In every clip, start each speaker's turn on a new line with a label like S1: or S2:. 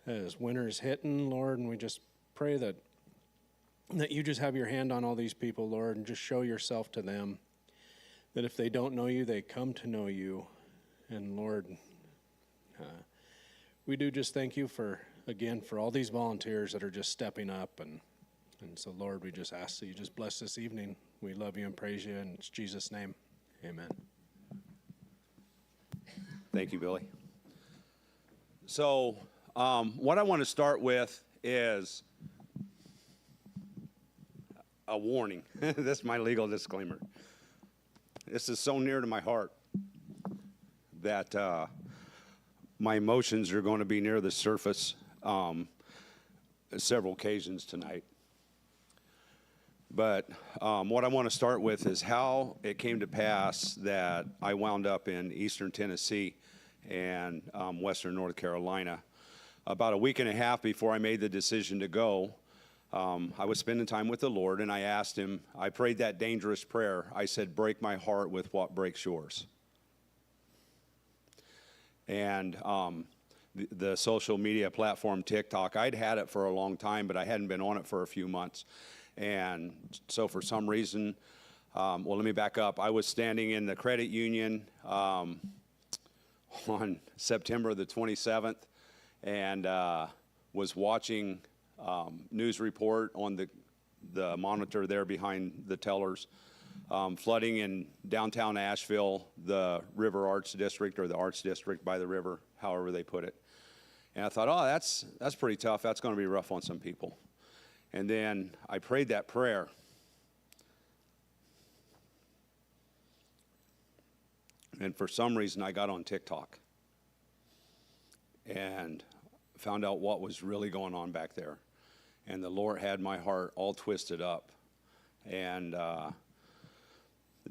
S1: as winter's hitting, Lord, and we just pray that you just have your hand on all these people, Lord, and just show yourself to them, that if they don't know you, they come to know you. And Lord, we do just thank you for all these volunteers that are just stepping up. And so, Lord, we just ask that you just bless this evening. We love you and praise you. In Jesus' name, amen.
S2: Thank you, Billy. So what I want to start with is a warning. This is my legal disclaimer. This is so near to my heart that my emotions are going to be near the surface several occasions tonight. But what I want to start with is how it came to pass that I wound up in eastern Tennessee and western North Carolina. About a week and a half before I made the decision to go, I was spending time with the Lord, and I asked him, I prayed that dangerous prayer. I said, break my heart with what breaks yours. And the social media platform TikTok, I'd had it for a long time, but I hadn't been on it for a few months. And so for some reason, well, let me back up. I was standing in the credit union on September the 27th and was watching news report on the monitor there behind the tellers, flooding in downtown Asheville, the River Arts District, or the Arts District by the river, however they put it. And I thought, oh, that's pretty tough. That's going to be rough on some people. And then I prayed that prayer. And for some reason, I got on TikTok and found out what was really going on back there. And the Lord had my heart all twisted up. And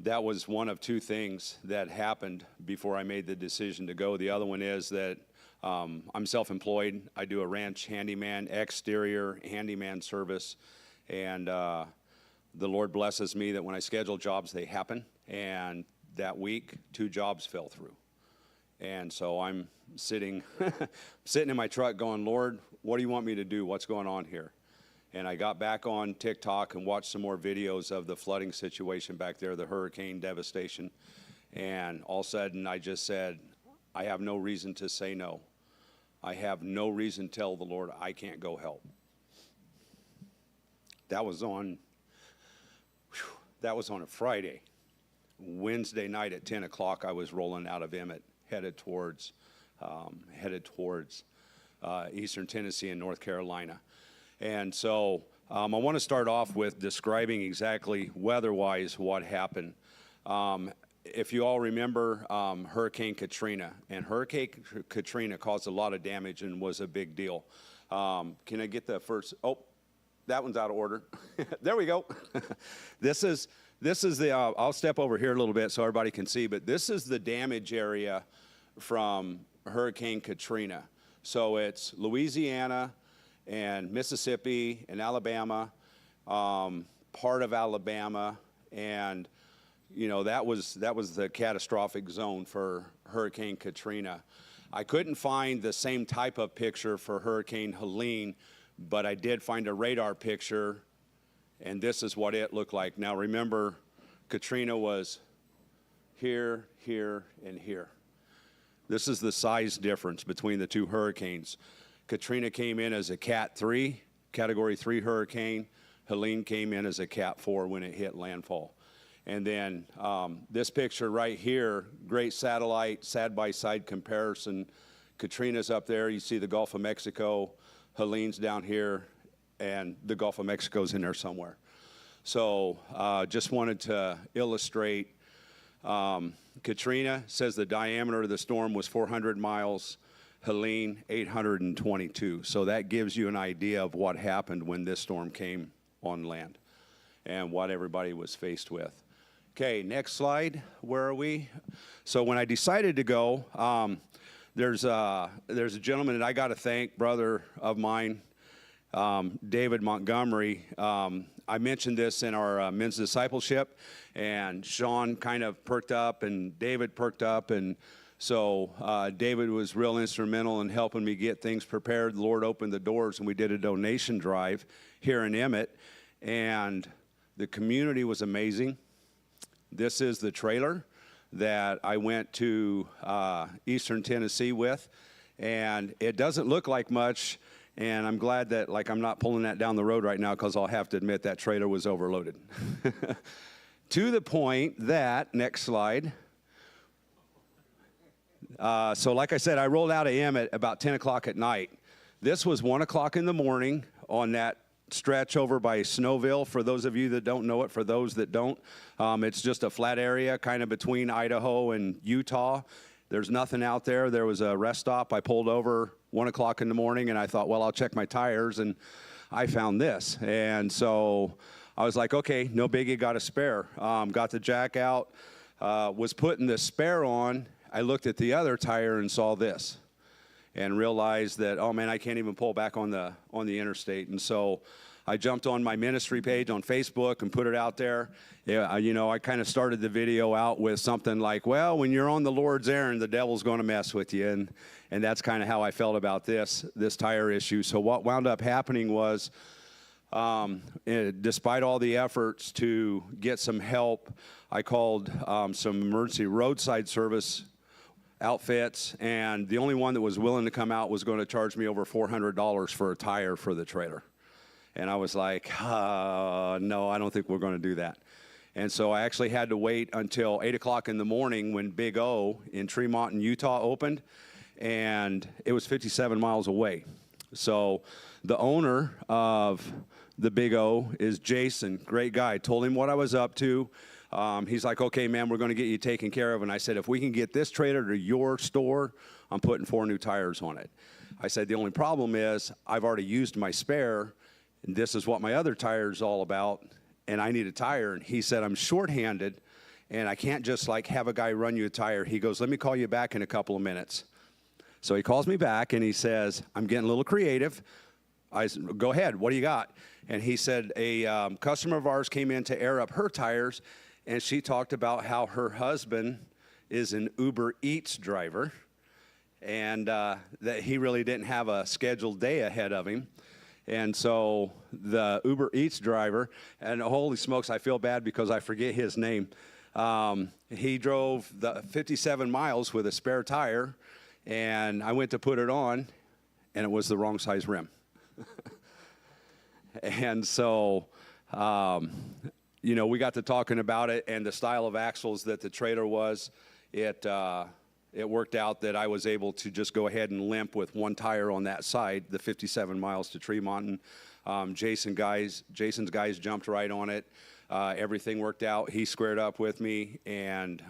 S2: that was one of two things that happened before I made the decision to go. The other one is that I'm self-employed. I do a ranch handyman, exterior handyman service. And the Lord blesses me that when I schedule jobs, they happen. And that week, 2 jobs fell through. And so I'm sitting in my truck going, Lord, what do you want me to do? What's going on here? And I got back on TikTok and watched some more videos of the flooding situation back there, the hurricane devastation. And all of a sudden, I just said, I have no reason to say no. I have no reason to tell the Lord I can't go help. That was on a Friday. Wednesday night at 10 o'clock, I was rolling out of Emmett, headed towards eastern Tennessee and North Carolina. And so I want to start off with describing exactly weather-wise what happened. If you all remember Hurricane Katrina, and Hurricane Katrina caused a lot of damage and was a big deal. Can I get the first? Oh, that one's out of order. There we go. This is the, I'll step over here a little bit so everybody can see, but this is the damage area from Hurricane Katrina. So it's Louisiana and Mississippi and Alabama, part of Alabama, and you know that was the catastrophic zone for Hurricane Katrina. I couldn't find the same type of picture for Hurricane Helene, but I did find a radar picture, and this is what it looked like. Now remember, Katrina was here, here, and here. This is the size difference between the two hurricanes. Katrina came in as a Cat 3, Category 3 hurricane. Helene came in as a Cat 4 when it hit landfall. And then this picture right here, great satellite, side-by-side comparison. Katrina's up there. You see the Gulf of Mexico. Helene's down here, and the Gulf of Mexico's in there somewhere. So just wanted to illustrate. Katrina says the diameter of the storm was 400 miles. Helene, 822. So that gives you an idea of what happened when this storm came on land and what everybody was faced with. Okay, next slide. Where are we? So when I decided to go, there's a gentleman that I got to thank, brother of mine, David Montgomery. I mentioned this in our men's discipleship, and Sean kind of perked up, and David perked up, and So David was real instrumental in helping me get things prepared. The Lord opened the doors, and we did a donation drive here in Emmett, and the community was amazing. This is the trailer that I went to Eastern Tennessee with, and it doesn't look like much, and I'm glad that I'm not pulling that down the road right now, because I'll have to admit that trailer was overloaded. To the point that, next slide. So like I said, I rolled out of Emmett about 10 o'clock at night. This was 1 o'clock in the morning on that stretch over by Snowville. For those of you that don't know it, for those that don't, it's just a flat area kind of between Idaho and Utah. There's nothing out there. There was a rest stop. I pulled over 1 o'clock in the morning, and I thought, well, I'll check my tires, and I found this. And so I was like, okay, no biggie, got a spare. Got the jack out, was putting the spare on. I looked at the other tire and saw this, and realized that, oh man, I can't even pull back on the interstate. And so I jumped on my ministry page on Facebook and put it out there. Yeah, I kind of started the video out with something like, well, when you're on the Lord's errand, the devil's going to mess with you. And that's kind of how I felt about this tire issue. So what wound up happening was, despite all the efforts to get some help, I called some emergency roadside service outfits, and the only one that was willing to come out was going to charge me over $400 for a tire for the trailer. And I was like, no, I don't think we're going to do that. And so I actually had to wait until 8 o'clock in the morning when Big O in Tremont in Utah opened, and it was 57 miles away. So the owner of the Big O is Jason, great guy. Told him what I was up to. He's like, okay, man, we're going to get you taken care of. And I said, if we can get this trailer to your store, I'm putting 4 new tires on it. I said, the only problem is I've already used my spare, and this is what my other tire is all about, and I need a tire. And he said, I'm shorthanded, and I can't just have a guy run you a tire. He goes, let me call you back in a couple of minutes. So he calls me back, and he says, I'm getting a little creative. I said, go ahead, what do you got? And he said, a customer of ours came in to air up her tires, and she talked about how her husband is an Uber Eats driver, and that he really didn't have a scheduled day ahead of him. And so the Uber Eats driver, and holy smokes, I feel bad because I forget his name. He drove the 57 miles with a spare tire, and I went to put it on, and it was the wrong size rim. And so, we got to talking about it, and the style of axles that the trailer was, it worked out that I was able to just go ahead and limp with one tire on that side, the 57 miles to Tremont. Jason's guys jumped right on it. Everything worked out. He squared up with me, and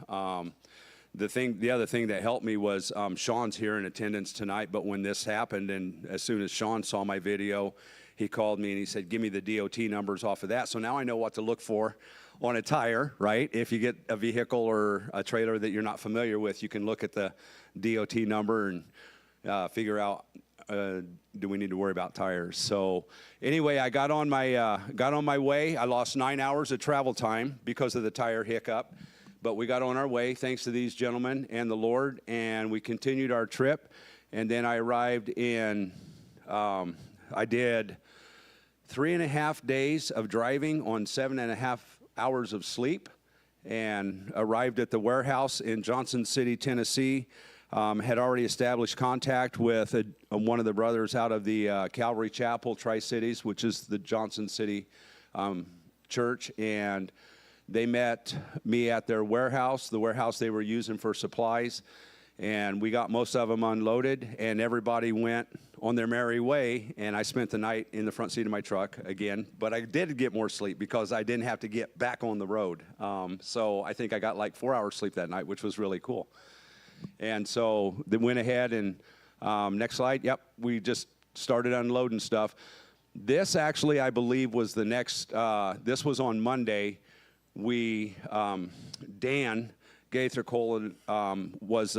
S2: the other thing that helped me was Sean's here in attendance tonight. But when this happened, and as soon as Sean saw my video, he called me and he said, give me the DOT numbers off of that. So now I know what to look for on a tire, right? If you get a vehicle or a trailer that you're not familiar with, you can look at the DOT number and figure out, do we need to worry about tires? So anyway, I got on my way. I lost 9 hours of travel time because of the tire hiccup, but we got on our way thanks to these gentlemen and the Lord, and we continued our trip. And then I arrived in, I did 3.5 days of driving on 7.5 hours of sleep, and arrived at the warehouse in Johnson City, Tennessee. Had already established contact with one of the brothers out of the Calvary Chapel, Tri-Cities, which is the Johnson City church, and they met me at their warehouse, the warehouse they were using for supplies, and we got most of them unloaded, and everybody went on their merry way, and I spent the night in the front seat of my truck again, but I did get more sleep because I didn't have to get back on the road. So I think I got 4 hours sleep that night, which was really cool. And so they went ahead and, next slide, yep, we just started unloading stuff. This actually, I believe, was the next, this was on Monday. Dan Gaither Cole was,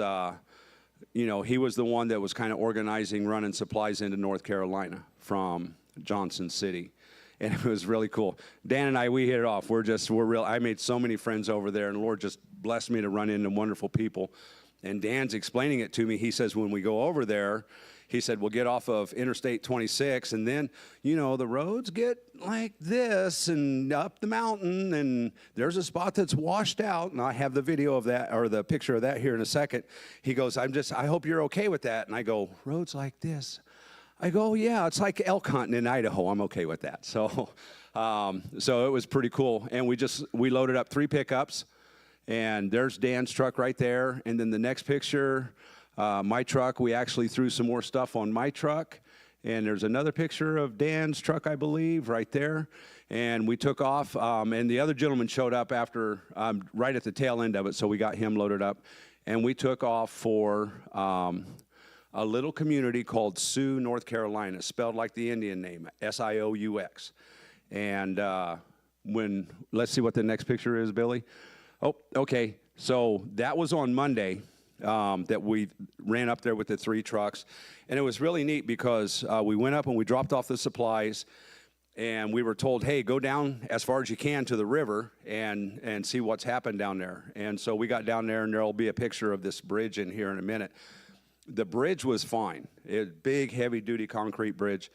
S2: he was the one that was kind of organizing, running supplies into North Carolina from Johnson City. And it was really cool. Dan and I, we hit it off. I made so many friends over there, and the Lord just blessed me to run into wonderful people. And Dan's explaining it to me. He says, when we go over there, he said, we'll get off of Interstate 26, and then, the roads get like this and up the mountain, and there's a spot that's washed out, and I have the video of that, or the picture of that here in a second. He goes, I hope you're okay with that. And I go, roads like this? I go, yeah, it's like Elk hunting in Idaho. I'm okay with that. So it was pretty cool. And we loaded up 3 pickups, and there's Dan's truck right there. And then the next picture, my truck, we actually threw some more stuff on my truck. And there's another picture of Dan's truck, I believe, right there. And we took off, and the other gentleman showed up after, right at the tail end of it, so we got him loaded up. And we took off for a little community called Sioux, North Carolina, spelled like the Indian name, S-I-O-U-X. And let's see what the next picture is, Billy. Oh, okay. So that was on Monday that we ran up there with the 3 trucks. And it was really neat because we went up and we dropped off the supplies, and we were told, hey, go down as far as you can to the river and see what's happened down there. And so we got down there, and there'll be a picture of this bridge in here in a minute. The bridge was fine. Big, heavy-duty concrete bridge.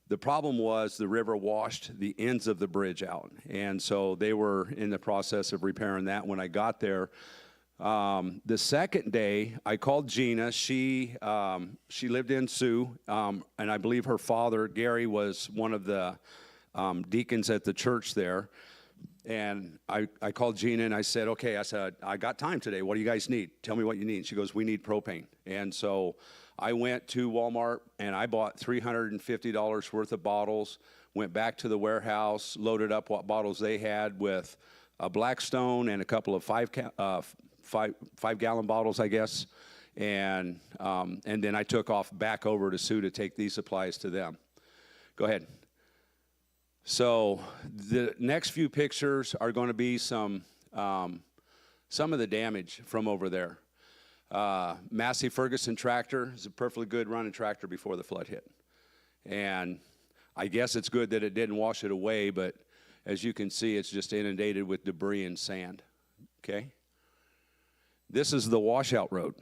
S2: The problem was the river washed the ends of the bridge out, and so they were in the process of repairing that when I got there. The second day, I called Gina. She lived in Sioux, and I believe her father, Gary, was one of the deacons at the church there. And I called Gina, and I said, okay, I got time today. What do you guys need? Tell me what you need. And she goes, we need propane. And so I went to Walmart, and I bought $350 worth of bottles, went back to the warehouse, loaded up what bottles they had with a Blackstone and a couple of 5-gallon bottles, I guess. And then I took off back over to Sioux to take these supplies to them. Go ahead. So the next few pictures are going to be some of the damage from over there. Massey Ferguson tractor is a perfectly good running tractor before the flood hit. And I guess it's good that it didn't wash it away, but as you can see, it's just inundated with debris and sand. Okay? This is the washout road.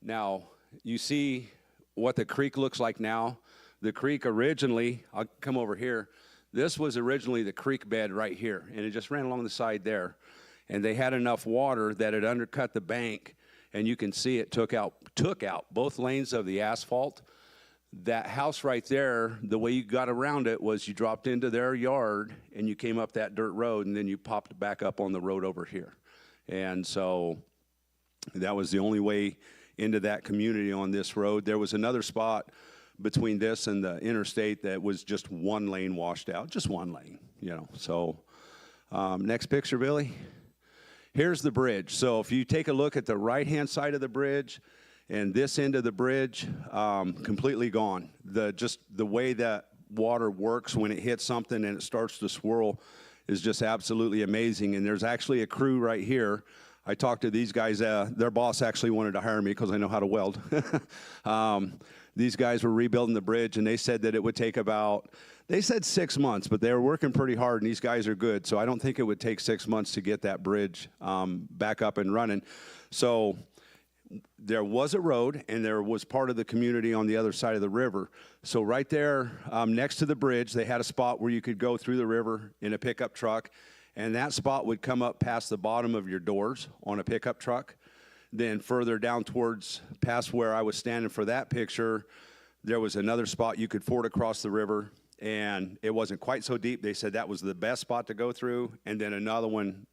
S2: Now, you see what the creek looks like now. The creek originally, I'll come over here, this was originally the creek bed right here, and it just ran along the side there. And they had enough water that it undercut the bank, and you can see it took out both lanes of the asphalt. That house right there, the way you got around it was you dropped into their yard, and you came up that dirt road, and then you popped back up on the road over here. And so that was the only way into that community on this road. There was another spot between this and the interstate that was just one lane washed out, just one lane, So next picture, Billy. Here's the bridge. So if you take a look at the right-hand side of the bridge and this end of the bridge, completely gone. Just the way that water works when it hits something and it starts to swirl is just absolutely amazing. And there's actually a crew right here. I talked to these guys. Their boss actually wanted to hire me because I know how to weld. These guys were rebuilding the bridge, and they said that it would take they said 6 months, but they were working pretty hard, and these guys are good. So I don't think it would take 6 months to get that bridge back up and running. So there was a road, and there was part of the community on the other side of the river. So right there next to the bridge, they had a spot where you could go through the river in a pickup truck, and that spot would come up past the bottom of your doors on a pickup truck. Then further down towards past where I was standing for that picture, there was another spot you could ford across the river, and it wasn't quite so deep. They said that was the best spot to go through, and then another one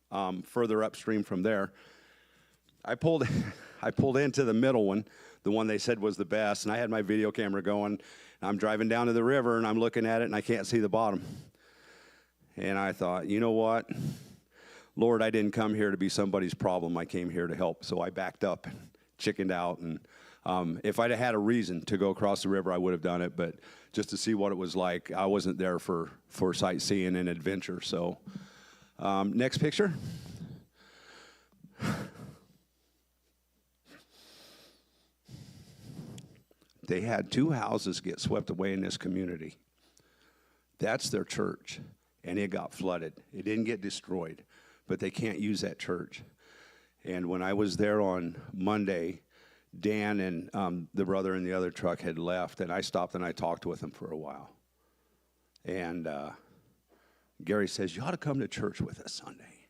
S2: further upstream from there. I pulled into the middle one, the one they said was the best, and I had my video camera going. And I'm driving down to the river, and I'm looking at it, and I can't see the bottom. And I thought, you know what? Lord, I didn't come here to be somebody's problem. I came here to help. So I backed up and chickened out. And if I'd have had a reason to go across the river, I would have done it. But just to see what it was like, I wasn't there for sightseeing and adventure. So next picture. They had 2 houses get swept away in this community. That's their church. And it got flooded. It didn't get destroyed. But they can't use that church. And when I was there on Monday, Dan and the brother in the other truck had left, and I stopped and I talked with them for a while. And Gary says, "You ought to come to church with us Sunday."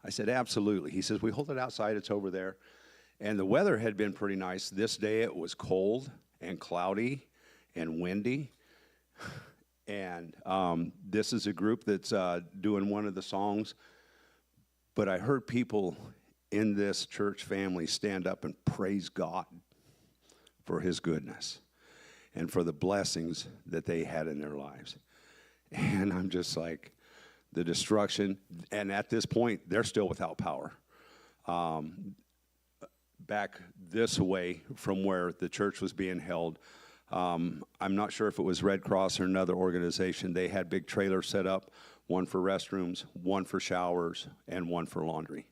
S2: I said, "Absolutely." He says, "We hold it outside. It's over there." And the weather had been pretty nice. This day it was cold and cloudy and windy. And this is a group that's doing one of the songs. But I heard people in this church family stand up and praise God for his goodness and for the blessings that they had in their lives. And I'm just like, the destruction. And at this point, they're still without power. Back this way from where the church was being held, I'm not sure if it was Red Cross or another organization. They had big trailers set up, one for restrooms, one for showers, and one for laundry.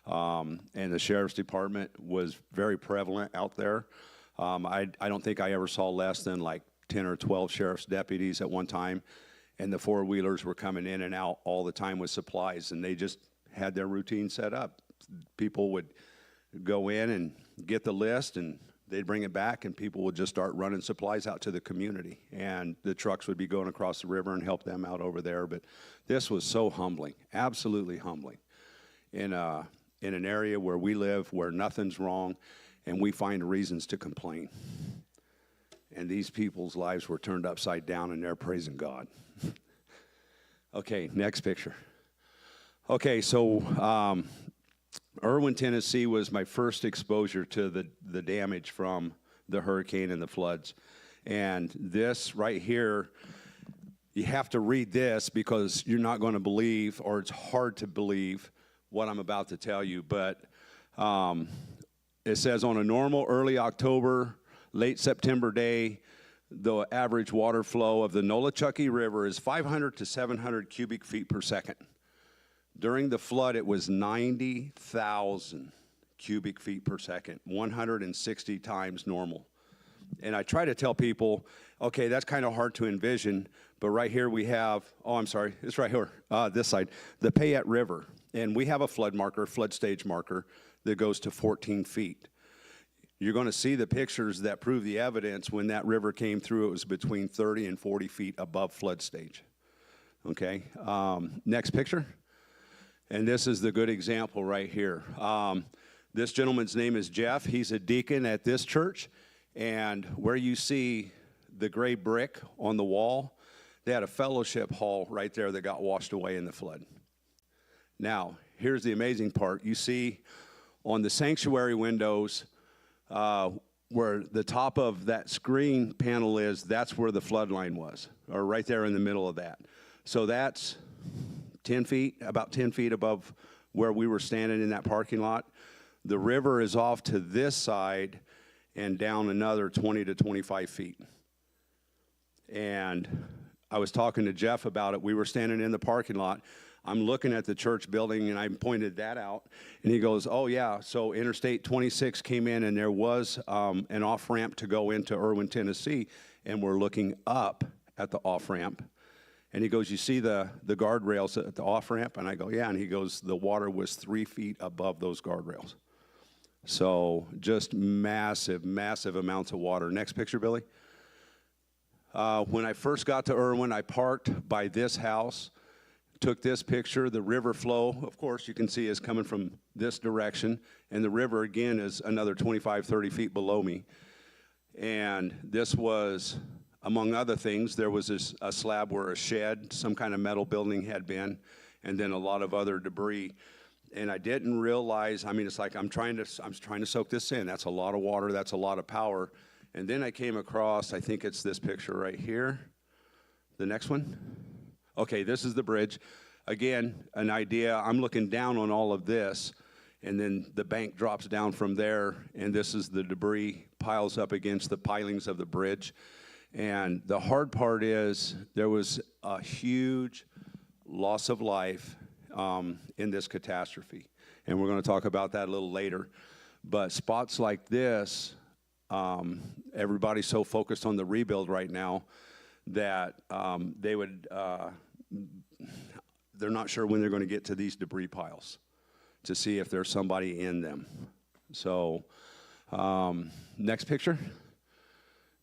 S2: And the sheriff's department was very prevalent out there. I don't think I ever saw less than like 10 or 12 sheriff's deputies at one time. And the four-wheelers were coming in and out all the time with supplies, and they just had their routine set up. People would go in and get the list, and they'd bring it back, and people would just start running supplies out to the community. And the trucks would be going across the river and help them out over there. But this was so humbling, absolutely humbling, in an area where we live, where nothing's wrong, and we find reasons to complain. And these people's lives were turned upside down, and they're praising God. Okay, next picture. Okay, so Erwin, Tennessee was my first exposure to the damage from the hurricane and the floods. And this right here, you have to read this because you're not going to believe, or it's hard to believe what I'm about to tell you. But it says, on a normal early October, late September day, the average water flow of the Nolichucky River is 500 to 700 cubic feet per second. During the flood, it was 90,000 cubic feet per second, 160 times normal. And I try to tell people, okay, that's kind of hard to envision, but right here we have, it's right here, this side, the Payette River. And we have a flood marker, flood stage marker, that goes to 14 feet. You're going to see the pictures that prove the evidence. When that river came through, it was between 30 and 40 feet above flood stage. Okay, next picture. And this is the good example right here. This gentleman's name is Jeff. He's a deacon at this church. And where you see the gray brick on the wall, they had a fellowship hall right there that got washed away in the flood. Now, here's the amazing part. You see on the sanctuary windows, where the top of that screen panel is, that's where the flood line was, or right there in the middle of that. So that's 10 feet, about 10 feet above where we were standing in that parking lot. The river is off to this side and down another 20 to 25 feet. And I was talking to Jeff about it. We were standing in the parking lot. I'm looking at the church building, and I pointed that out. And he goes, "Oh, yeah, so Interstate 26 came in, and there was an off-ramp to go into Erwin, Tennessee, and we're looking up at the off-ramp." And he goes, "You see the guardrails at the off-ramp?" And I go, "Yeah." And he goes, "The water was 3 feet above those guardrails." So just massive, massive amounts of water. Next picture, Billy. When I first got to Erwin, I parked by this house, took this picture. The river flow, of course, you can see is coming from this direction. And the river, again, is another 25, 30 feet below me. And this was, among other things, there was a slab where a shed, some kind of metal building had been, and then a lot of other debris. And I didn't realize, I mean, it's like I'm trying to soak this in. That's a lot of water. That's a lot of power. And then I came across, I think it's this picture right here. The next one. Okay, this is the bridge. Again, an idea. I'm looking down on all of this, and then the bank drops down from there, and this is the debris piles up against the pilings of the bridge. And the hard part is there was a huge loss of life in this catastrophe. And we're going to talk about that a little later. But spots like this, everybody's so focused on the rebuild right now that they're not sure when they're going to get to these debris piles. to see if there's somebody in them. So, next picture.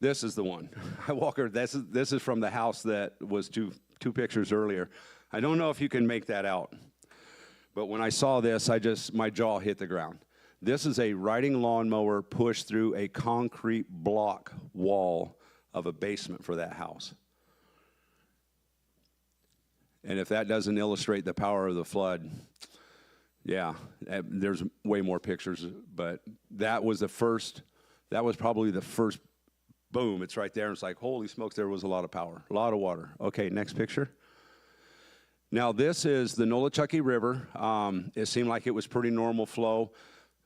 S2: This is the one. I walk her. This is from the house that was two pictures earlier. I don't know if you can make that out, but when I saw this, my jaw hit the ground. This is a riding lawnmower pushed through a concrete block wall of a basement for that house. And if that doesn't illustrate the power of the flood, yeah, there's way more pictures, but that was probably the first boom. It's right there, and it's like, holy smokes, there was a lot of power, a lot of water. Okay, next picture. Now, this is the Nolichucky River. It seemed like it was pretty normal flow,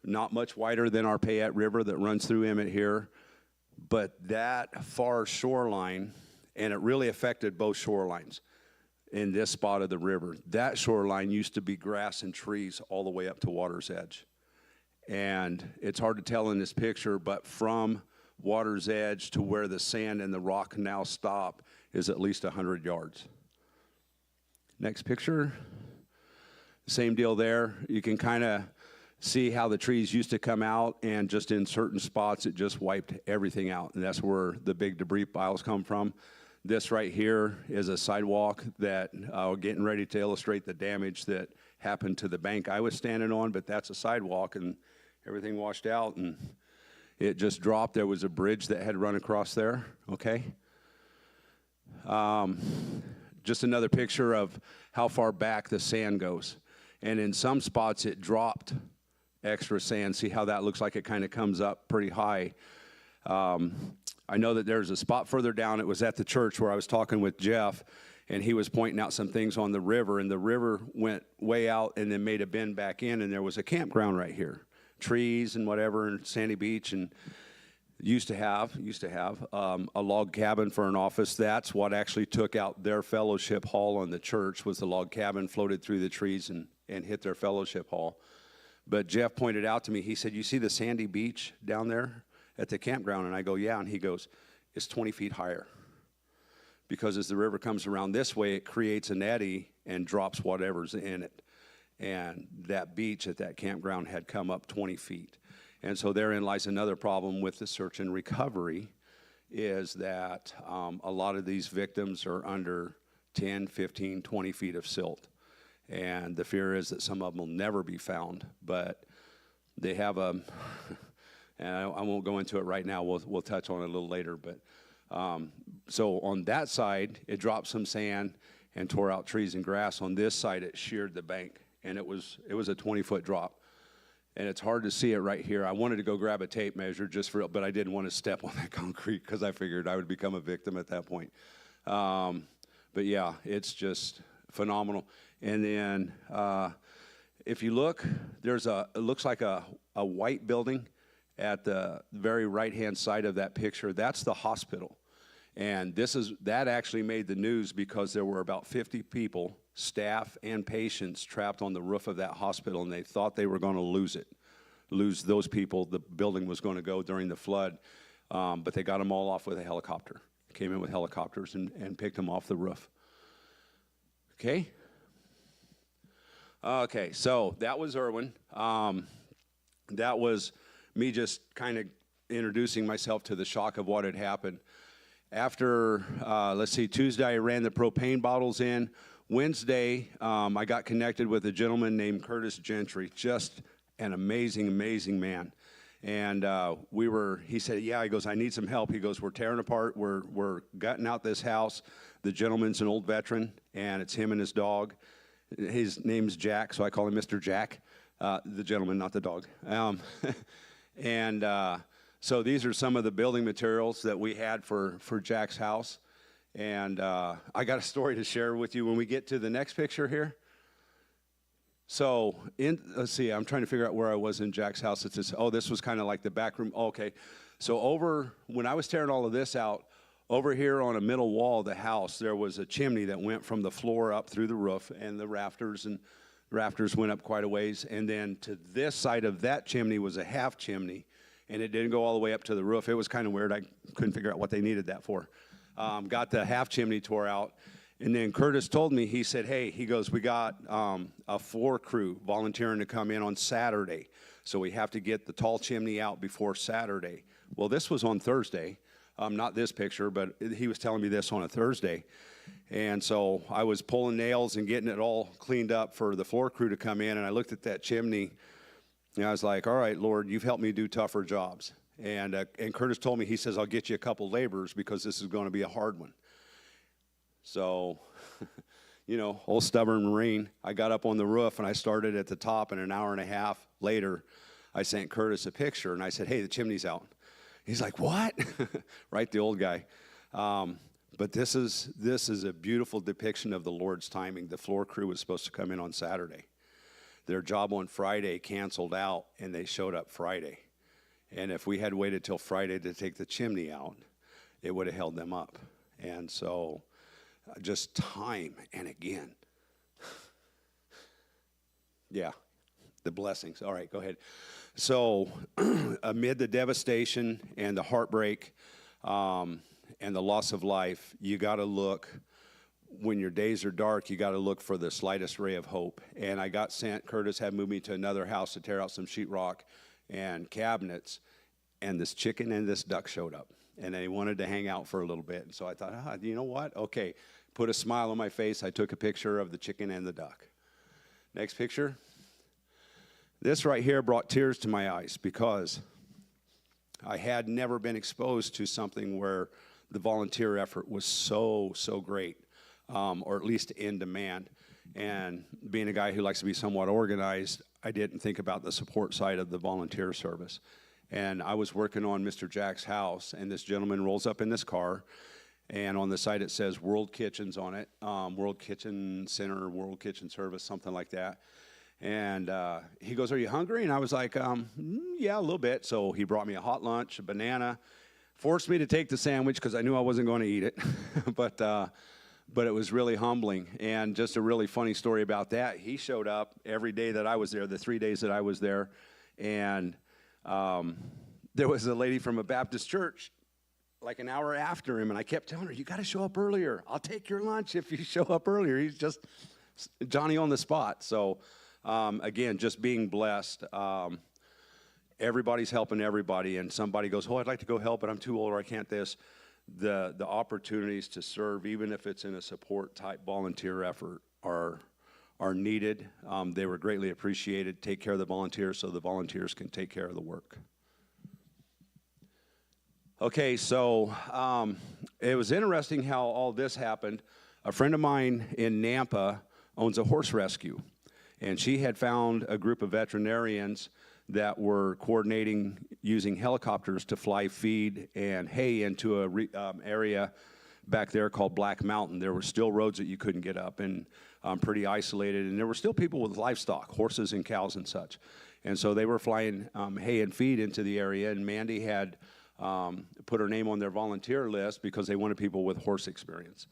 S2: not much wider than our Payette River that runs through Emmett here, but that far shoreline, and it really affected both shorelines in this spot of the river. That shoreline used to be grass and trees all the way up to water's edge. And it's hard to tell in this picture, but from water's edge to where the sand and the rock now stop is at least 100 yards. Next picture. Same deal there. You can kind of see how the trees used to come out, and just in certain spots it just wiped everything out, and that's where the big debris piles come from. This right here is a sidewalk that getting ready to illustrate the damage that happened to the bank I was standing on, but that's a sidewalk, and everything washed out, and it just dropped. There was a bridge that had run across there, okay? Just another picture of how far back the sand goes. And in some spots it dropped extra sand. See how that looks like it kind of comes up pretty high. I know that there's a spot further down. It was at the church where I was talking with Jeff, and he was pointing out some things on the river, and the river went way out and then made a bend back in, and there was a campground right here. Trees and whatever, and sandy beach, and used to have a log cabin for an office. That's what actually took out their fellowship hall on the church, was the log cabin floated through the trees and hit their fellowship hall. But Jeff pointed out to me, he said, you see the sandy beach down there at the campground? And I go, yeah. And he goes, it's 20 feet higher. Because as the river comes around this way, it creates an eddy and drops whatever's in it. And that beach at that campground had come up 20 feet. And so therein lies another problem with the search and recovery, is that a lot of these victims are under 10, 15, 20 feet of silt. And the fear is that some of them will never be found, but they have and I won't go into it right now, we'll touch on it a little later, but so on that side, it dropped some sand and tore out trees and grass. On this side, it sheared the bank, and it was a 20-foot drop. And it's hard to see it right here. I wanted to go grab a tape measure but I didn't want to step on that concrete because I figured I would become a victim at that point. But yeah, it's just phenomenal. And then if you look, it looks like a white building at the very right-hand side of that picture. That's the hospital. And that actually made the news because there were about 50 people, staff and patients, trapped on the roof of that hospital, and they thought they were going to lose those people. The building was going to go during the flood, but they got them all off with a helicopter. Came in with helicopters and picked them off the roof. Okay? Okay, so that was Irwin. That was me just kind of introducing myself to the shock of what had happened. After, Tuesday I ran the propane bottles in. Wednesday, I got connected with a gentleman named Curtis Gentry, just an amazing, amazing man. And he said, yeah, he goes, I need some help. He goes, we're tearing apart, we're gutting out this house. The gentleman's an old veteran, and it's him and his dog. His name's Jack, so I call him Mr. Jack, the gentleman, not the dog. So these are some of the building materials that we had for Jack's house. And I got a story to share with you when we get to the next picture here. So, let's see, I'm trying to figure out where I was in Jack's house. This was kind of like the back room. Okay, so when I was tearing all of this out, over here on a middle wall of the house, there was a chimney that went from the floor up through the roof, and the rafters went up quite a ways. And then to this side of that chimney was a half chimney, and it didn't go all the way up to the roof. It was kind of weird. I couldn't figure out what they needed that for. Got the half chimney tore out, And then Curtis told me, he said, hey, he goes, we got a floor crew volunteering to come in on Saturday. So we have to get the tall chimney out before Saturday. Well, this was on Thursday. Not this picture, but he was telling me this on a Thursday. And so I was pulling nails and getting it all cleaned up for the floor crew to come in. And I looked at that chimney, and I was like, all right, Lord, you've helped me do tougher jobs. And Curtis told me, he says, I'll get you a couple laborers because this is going to be a hard one. So, you know, old stubborn Marine, I got up on the roof and I started at the top, and an hour and a half later, I sent Curtis a picture and I said, hey, the chimney's out. He's like, what? Right, the old guy. But this is a beautiful depiction of the Lord's timing. The floor crew was supposed to come in on Saturday. Their job on Friday canceled out, and they showed up Friday. And if we had waited till Friday to take the chimney out, it would have held them up. And so just time and again. Yeah, the blessings. All right, go ahead. So amid the devastation and the heartbreak and the loss of life, you got to look, when your days are dark, you got to look for the slightest ray of hope. And I got sent, Curtis had moved me to another house to tear out some sheetrock and cabinets, and this chicken and this duck showed up. And they wanted to hang out for a little bit. And so I thought, you know what? Okay, put a smile on my face. I took a picture of the chicken and the duck. Next picture. This right here brought tears to my eyes because I had never been exposed to something where the volunteer effort was so great, or at least in demand. And being a guy who likes to be somewhat organized, I didn't think about the support side of the volunteer service. And I was working on Mr. Jack's house, and this gentleman rolls up in this car, and on the side it says World Kitchens on it, World Kitchen Center, World Kitchen Service, something like that. And he goes, are you hungry? And I was like, yeah, a little bit. So he brought me a hot lunch, a banana, forced me to take the sandwich because I knew I wasn't going to eat it. But it was really humbling. And just a really funny story about that, he showed up every day that I was there, the 3 days that I was there, and there was a lady from a Baptist church like an hour after him, and I kept telling her, you got to show up earlier. I'll take your lunch if you show up earlier. He's just Johnny on the spot. So, again, just being blessed. Everybody's helping everybody, and somebody goes, oh, I'd like to go help, but I'm too old or I can't this. The opportunities to serve, even if it's in a support-type volunteer effort, are needed. They were greatly appreciated. Take care of the volunteers so the volunteers can take care of the work. Okay, so it was interesting how all this happened. A friend of mine in Nampa owns a horse rescue, and she had found a group of veterinarians that were coordinating using helicopters to fly feed and hay into a area back there called Black Mountain. There were still roads that you couldn't get up, and pretty isolated, and there were still people with livestock, horses and cows and such. And so they were flying hay and feed into the area, and Mandy had put her name on their volunteer list because they wanted people with horse experience.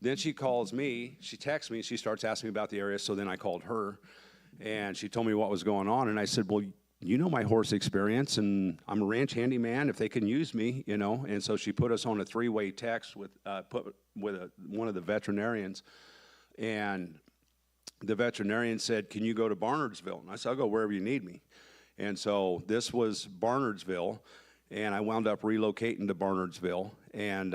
S2: Then she calls me, she texts me, and she starts asking me about the area, so then I called her, and she told me what was going on, and I said, well, you know my horse experience, and I'm a ranch handyman, if they can use me, you know. And so she put us on a three-way text with one of the veterinarians, and the veterinarian said, can you go to Barnardsville? And I said, I'll go wherever you need me. And so this was Barnardsville, and I wound up relocating to Barnardsville. And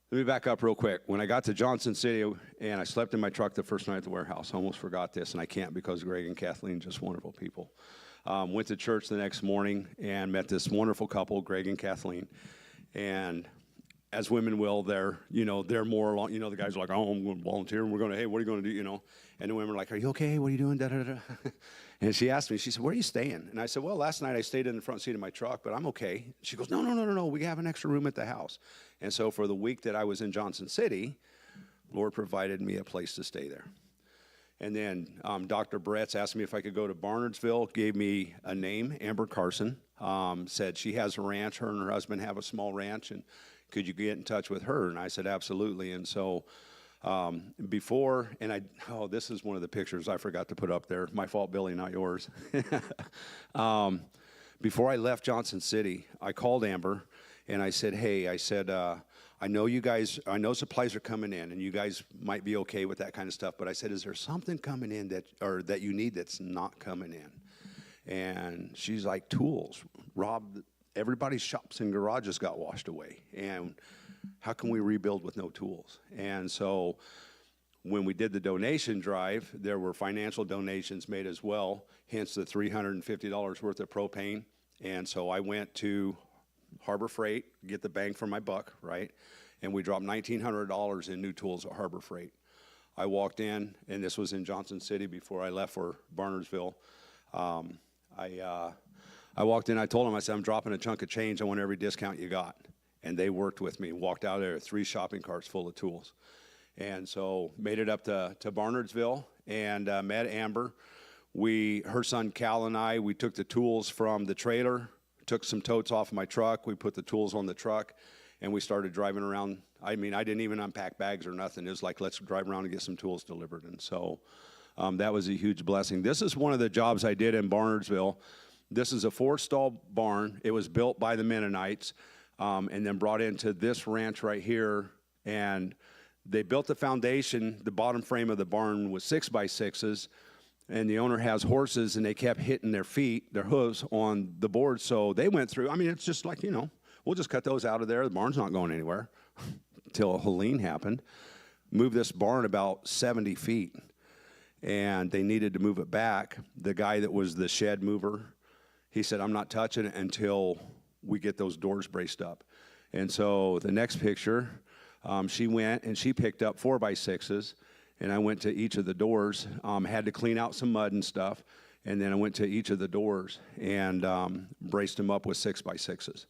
S2: let me back up real quick. When I got to Johnson City, and I slept in my truck the first night at the warehouse, I almost forgot this, and I can't because Greg and Kathleen, just wonderful people. Went to church the next morning and met this wonderful couple, Greg and Kathleen. And as women will, they're more along, the guys are like, oh, I'm going to volunteer, and we're going to, hey, what are you going to do, And the women are like, are you okay? What are you doing? Da, da, da. And she asked me, she said, where are you staying? And I said, well, last night I stayed in the front seat of my truck, but I'm okay. She goes, no, we have an extra room at the house. And so for the week that I was in Johnson City, Lord provided me a place to stay there. And then Dr. Bretz asked me if I could go to Barnardsville, gave me a name, Amber Carson, said she has a ranch, her and her husband have a small ranch, and could you get in touch with her? And I said, absolutely. And so this is one of the pictures I forgot to put up there. My fault, Billy, not yours. Before I left Johnson City, I called Amber, and I said, hey, I know supplies are coming in, and you guys might be okay with that kind of stuff, but I said, is there something coming in that you need that's not coming in? And she's like, tools. Rob, everybody's shops and garages got washed away, and how can we rebuild with no tools? And so when we did the donation drive, there were financial donations made as well, hence the $350 worth of propane. And so I went to Harbor Freight, get the bang for my buck, right? And we dropped $1,900 in new tools at Harbor Freight. I walked in, and this was in Johnson City before I left for Barnardsville. I walked in, I told them, I said, I'm dropping a chunk of change. I want every discount you got. And they worked with me, walked out of there, 3 shopping carts full of tools. And so made it up to Barnardsville and met Amber. Her son Cal and I, we took the tools from the trailer, took some totes off my truck. We put the tools on the truck, and we started driving around. I mean, I didn't even unpack bags or nothing. It was like, let's drive around and get some tools delivered. And so that was a huge blessing. This is one of the jobs I did in Barnardsville. This is a 4-stall barn. It was built by the Mennonites and then brought into this ranch right here. And they built the foundation. The bottom frame of the barn was 6x6s. And the owner has horses, and they kept hitting their hooves on the board. So they went through. I mean, it's just like, we'll just cut those out of there. The barn's not going anywhere until Helene happened. Moved this barn about 70 feet, and they needed to move it back. The guy that was the shed mover, he said, I'm not touching it until we get those doors braced up. And so the next picture, she went and she picked up 4x6s. And I went to each of the doors, had to clean out some mud and stuff, and then I went to each of the doors and braced them up with 6x6s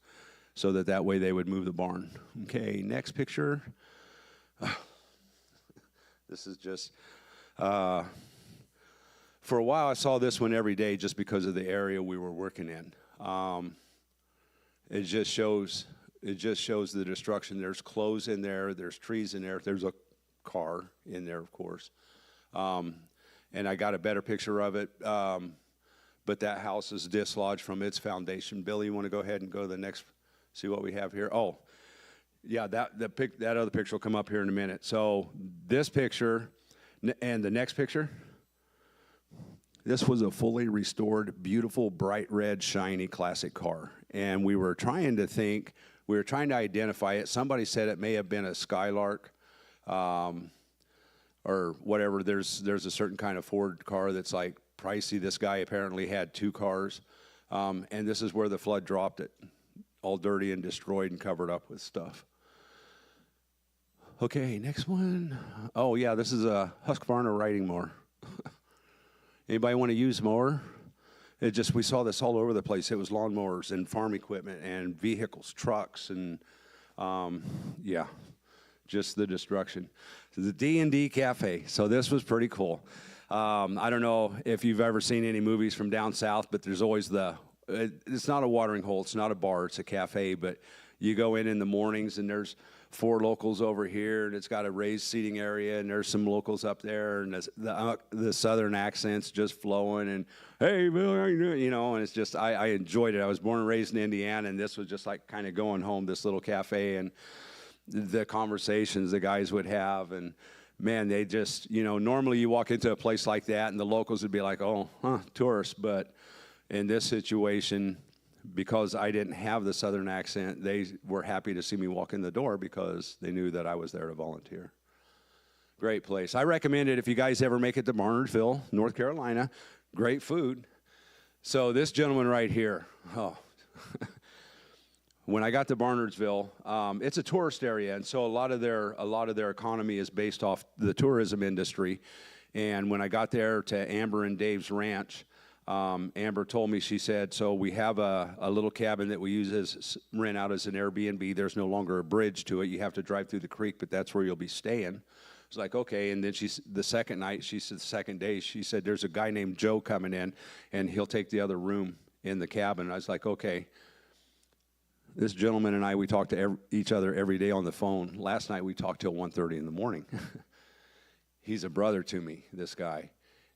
S2: so that way they would move the barn. Okay, next picture. This is just, for a while I saw this one every day just because of the area we were working in. It just shows the destruction. There's clothes in there, there's trees in there, there's a car in there, of course, and I got a better picture of it, but that house is dislodged from its foundation. Billy, you want to go ahead and go to the next, see what we have here? Oh, yeah, that other picture will come up here in a minute. So this picture and the next picture, this was a fully restored, beautiful, bright red, shiny classic car, and we were trying to identify it. Somebody said it may have been a Skylark, or whatever. There's a certain kind of Ford car that's like pricey. This guy apparently had 2 cars, and this is where the flood dropped it, all dirty and destroyed and covered up with stuff. Okay, next one. Oh yeah, this is a Husqvarna riding mower. Anybody want to use mower? We saw this all over the place. It was lawnmowers and farm equipment and vehicles, trucks, and yeah. Just the destruction. The D&D Cafe. So this was pretty cool. I don't know if you've ever seen any movies from down south, but there's always it's not a watering hole, it's not a bar, it's a cafe, but you go in the mornings and there's 4 locals over here, and it's got a raised seating area, and there's some locals up there, and the southern accents just flowing, and hey, Bill, how you doing? And it's just, I enjoyed it. I was born and raised in Indiana, and this was just like kind of going home, this little cafe, and the conversations the guys would have, and man, they just, normally you walk into a place like that and the locals would be like, oh, tourists, but in this situation, because I didn't have the southern accent, they were happy to see me walk in the door because they knew that I was there to volunteer. Great place. I recommend it if you guys ever make it to Barnardsville, North Carolina. Great food. So this gentleman right here, when I got to Barnardsville, it's a tourist area, and so a lot of their economy is based off the tourism industry. And when I got there to Amber and Dave's ranch, Amber told me, she said, so we have a little cabin that we rent out as an Airbnb. There's no longer a bridge to it. You have to drive through the creek, but that's where you'll be staying. I was like, okay. And then the second day, she said, there's a guy named Joe coming in, and he'll take the other room in the cabin. I was like, okay. This gentleman and I, we talk to each other every day on the phone. Last night we talked till 1:30 in the morning. He's a brother to me, this guy,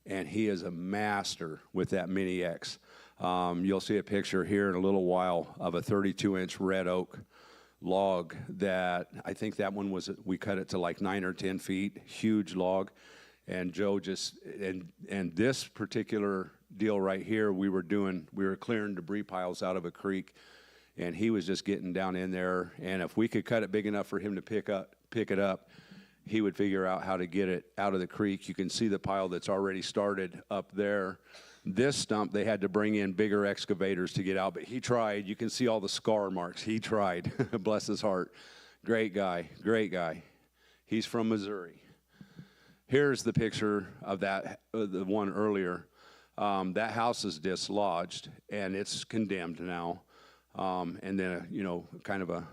S2: and he is a master with that Mini X. You'll see a picture here in a little while of a 32-inch red oak log that, I think that one was, we cut it to like 9 or 10 feet, huge log. And Joe just, and this particular deal right here, we were clearing debris piles out of a creek, and he was just getting down in there. And if we could cut it big enough for him to pick it up, he would figure out how to get it out of the creek. You can see the pile that's already started up there. This stump, they had to bring in bigger excavators to get out, but he tried. You can see all the scar marks. He tried. Bless his heart. Great guy, great guy. He's from Missouri. Here's the picture of that, the one earlier. That house is dislodged, and it's condemned now. And then, kind of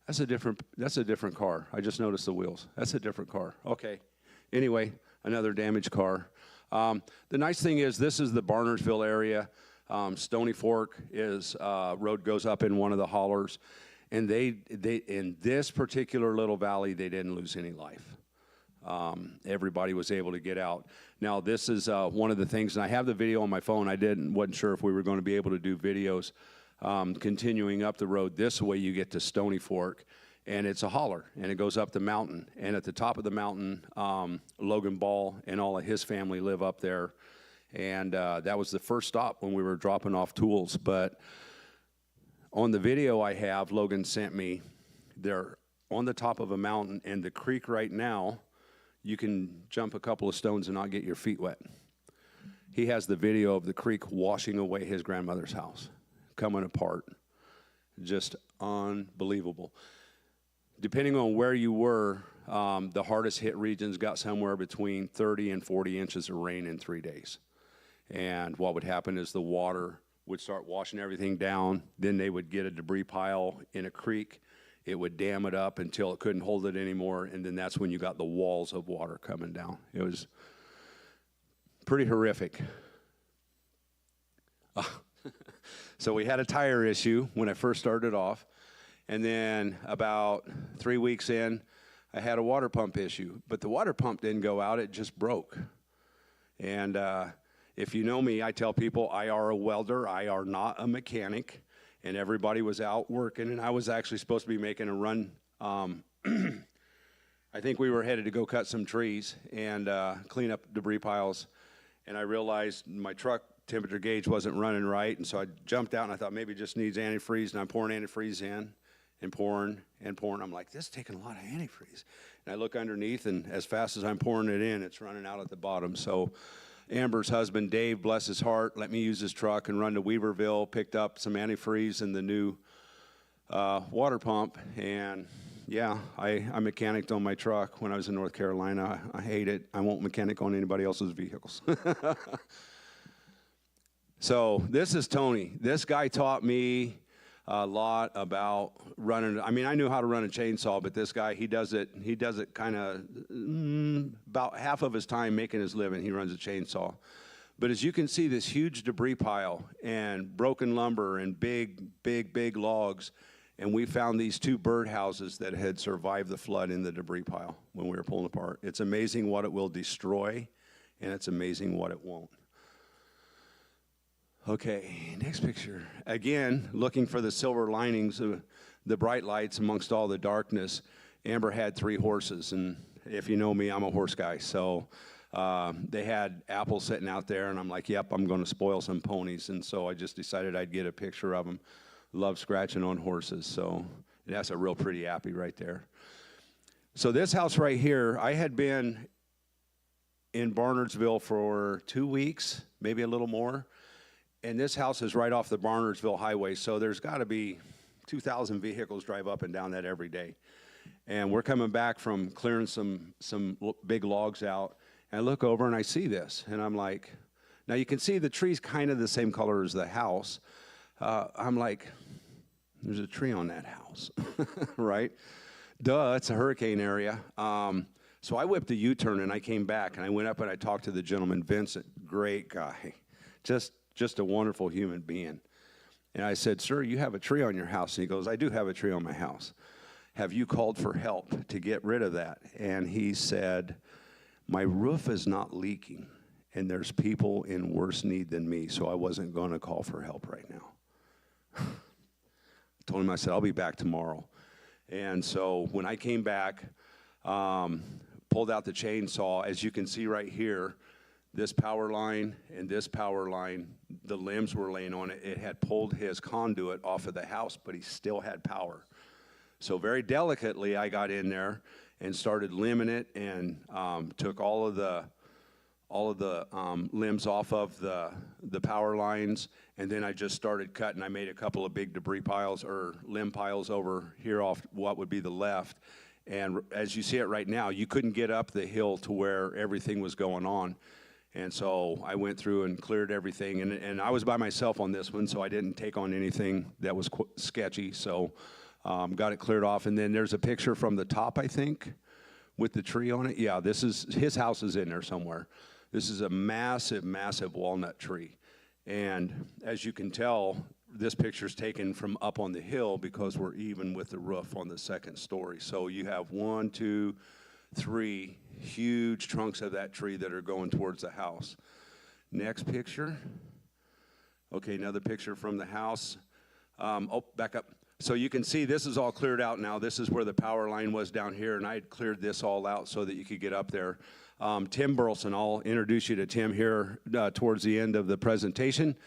S2: that's a different car. I just noticed the wheels. That's a different car. Okay. Anyway, another damaged car. The nice thing is this is the Barnersville area. Stony Fork road goes up in one of the hollers. And they in this particular little valley, they didn't lose any life. Everybody was able to get out. Now, this is one of the things, and I have the video on my phone. Wasn't sure if we were going to be able to do videos continuing up the road. This way you get to Stony Fork, and it's a holler, and it goes up the mountain. And at the top of the mountain, Logan Ball and all of his family live up there. And that was the first stop when we were dropping off tools. But on the video I have, Logan sent me, they're on the top of a mountain, and the creek right now, you can jump a couple of stones and not get your feet wet. He has the video of the creek washing away his grandmother's house, coming apart. Just unbelievable. Depending on where you were, the hardest hit regions got somewhere between 30 and 40 inches of rain in 3 days. And what would happen is the water would start washing everything down. Then they would get a debris pile in a creek. It would dam it up until it couldn't hold it anymore, and then that's when you got the walls of water coming down. It was pretty horrific. So we had a tire issue when I first started off, and then about 3 weeks in, I had a water pump issue. But the water pump didn't go out, it just broke. And if you know me, I tell people I are a welder, I are not a mechanic, and everybody was out working, and I was actually supposed to be making a run. I think we were headed to go cut some trees and clean up debris piles, and I realized my truck temperature gauge wasn't running right, and so I jumped out, and I thought maybe it just needs antifreeze, and I'm pouring antifreeze in and pouring and pouring. I'm like, this is taking a lot of antifreeze. And I look underneath, and as fast as I'm pouring it in, it's running out at the bottom. So Amber's husband, Dave, bless his heart, let me use his truck and run to Weaverville, picked up some antifreeze and the new water pump. And yeah, I mechanicked on my truck when I was in North Carolina. I hate it. I won't mechanic on anybody else's vehicles. So this is Tony. This guy taught me a lot about running. I mean, I knew how to run a chainsaw, but this guy, he does it kind of about half of his time making his living, he runs a chainsaw. But as you can see, this huge debris pile and broken lumber and big logs, and we found these 2 birdhouses that had survived the flood in the debris pile when we were pulling apart. It's amazing what it will destroy, and it's amazing what it won't. Okay, next picture. Again, looking for the silver linings, the bright lights amongst all the darkness. Amber had 3 horses, and if you know me, I'm a horse guy. So they had apples sitting out there, and I'm like, yep, I'm going to spoil some ponies. And so I just decided I'd get a picture of them. Love scratching on horses, so that's a real pretty appy right there. So this house right here, I had been in Barnersville for 2 weeks, maybe a little more. And this house is right off the Barnersville Highway, so there's got to be 2,000 vehicles drive up and down that every day. And we're coming back from clearing some big logs out, and I look over and I see this, and I'm like, now you can see the tree's kind of the same color as the house. I'm like, there's a tree on that house, right? Duh, it's a hurricane area. So I whipped a U-turn, and I came back, and I went up and I talked to the gentleman, Vincent, great guy, just a wonderful human being. And I said, sir, you have a tree on your house. And he goes, I do have a tree on my house. Have you called for help to get rid of that? And he said, my roof is not leaking, and there's people in worse need than me, so I wasn't going to call for help right now. told him, I said, I'll be back tomorrow. And so when I came back, pulled out the chainsaw, as you can see right here, this power line and this power line, the limbs were laying on it. It had pulled his conduit off of the house, but he still had power. So very delicately, I got in there and started limbing it, and took all of the limbs off of the power lines, and then I just started cutting. I made a couple of big debris piles or limb piles over here off what would be the left. And as you see it right now, you couldn't get up the hill to where everything was going on. And so I went through and cleared everything, and I was by myself on this one, so I didn't take on anything that was sketchy. So got it cleared off, and then there's a picture from the top, I think, with the tree on it. Yeah, this is, his house is in there somewhere. This is a massive, massive walnut tree. And as you can tell, this picture's taken from up on the hill because we're even with the roof on the second story. So you have 1, 2, 3 huge trunks of that tree that are going towards the house. Next picture. Okay, another picture from the house. Oh, back up. So you can see this is all cleared out now. This is where the power line was down here, and I had cleared this all out so that you could get up there. Tim Burleson, I'll introduce you to Tim here towards the end of the presentation.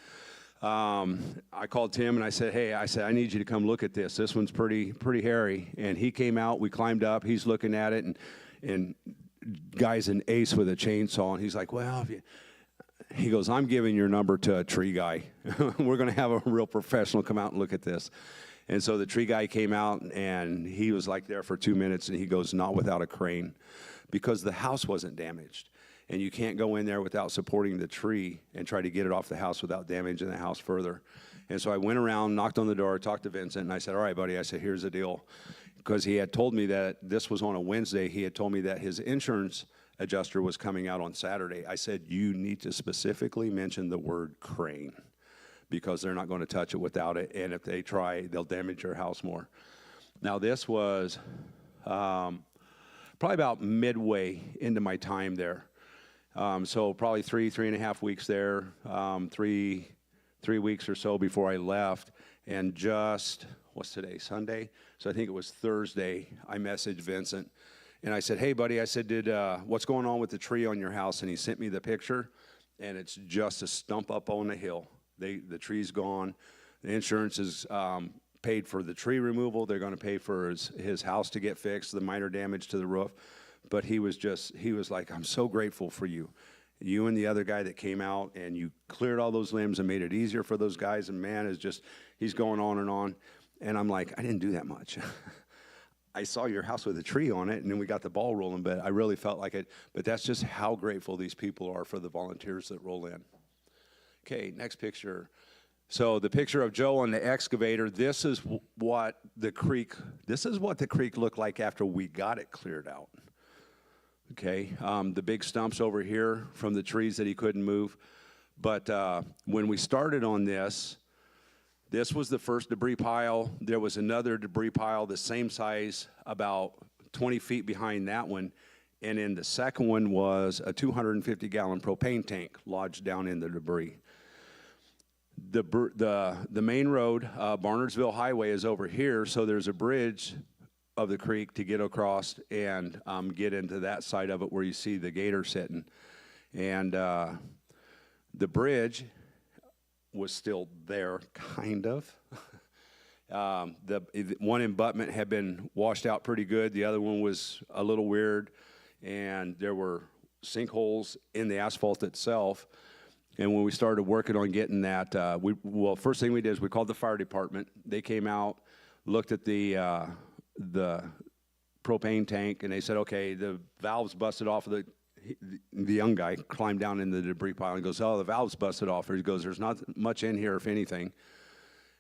S2: I called Tim and I said, hey, I need you to come look at this. This one's pretty hairy. And he came out, we climbed up, he's looking at it, and guy's an ace with a chainsaw, and he's like, well, he goes, I'm giving your number to a tree guy. We're going to have a real professional come out and look at this. And so the tree guy came out, and he was like there for 2 minutes, and he goes, not without a crane, because the house wasn't damaged. And you can't go in there without supporting the tree and try to get it off the house without damaging the house further. And so I went around, knocked on the door, talked to Vincent, and I said, all right, buddy, I said, here's the deal. Because he had told me that this was on a Wednesday. He had told me that his insurance adjuster was coming out on Saturday. I said, you need to specifically mention the word crane, because they're not going to touch it without it. And if they try, they'll damage your house more. Now, this was probably about midway into my time there. So probably 3.5 weeks there, 3 weeks or so before I left. And just, what's today, Sunday? So I think it was Thursday, I messaged Vincent. And I said, hey, buddy, I said, what's going on with the tree on your house? And he sent me the picture, and it's just a stump up on the hill. The tree's gone. The insurance is paid for the tree removal. They're going to pay for his house to get fixed, the minor damage to the roof. But he was like, I'm so grateful for you. You and the other guy that came out, and you cleared all those limbs and made it easier for those guys. And man, he's going on and on. And I'm like, I didn't do that much. I saw your house with a tree on it, and then we got the ball rolling, but I really felt like it. But that's just how grateful these people are for the volunteers that roll in. Okay, next picture. So the picture of Joe on the excavator, this is what the creek looked like after we got it cleared out. Okay, the big stumps over here from the trees that he couldn't move. But when we started on this was the first debris pile. There was another debris pile the same size, about 20 feet behind that one. And in the second one was a 250-gallon propane tank lodged down in the debris. The main road, Barnardsville Highway, is over here, so there's a bridge of the creek to get across and get into that side of it where you see the gator sitting. And the bridge was still there, kind of. The one abutment had been washed out pretty good. The other one was a little weird, and there were sinkholes in the asphalt itself. And when we started working on getting that, first thing we did is we called the fire department. They came out, looked at the propane tank, and they said, okay, the valve's busted off of the young guy climbed down in the debris pile and goes, oh, the valve's busted off. Or he goes, there's not much in here, if anything.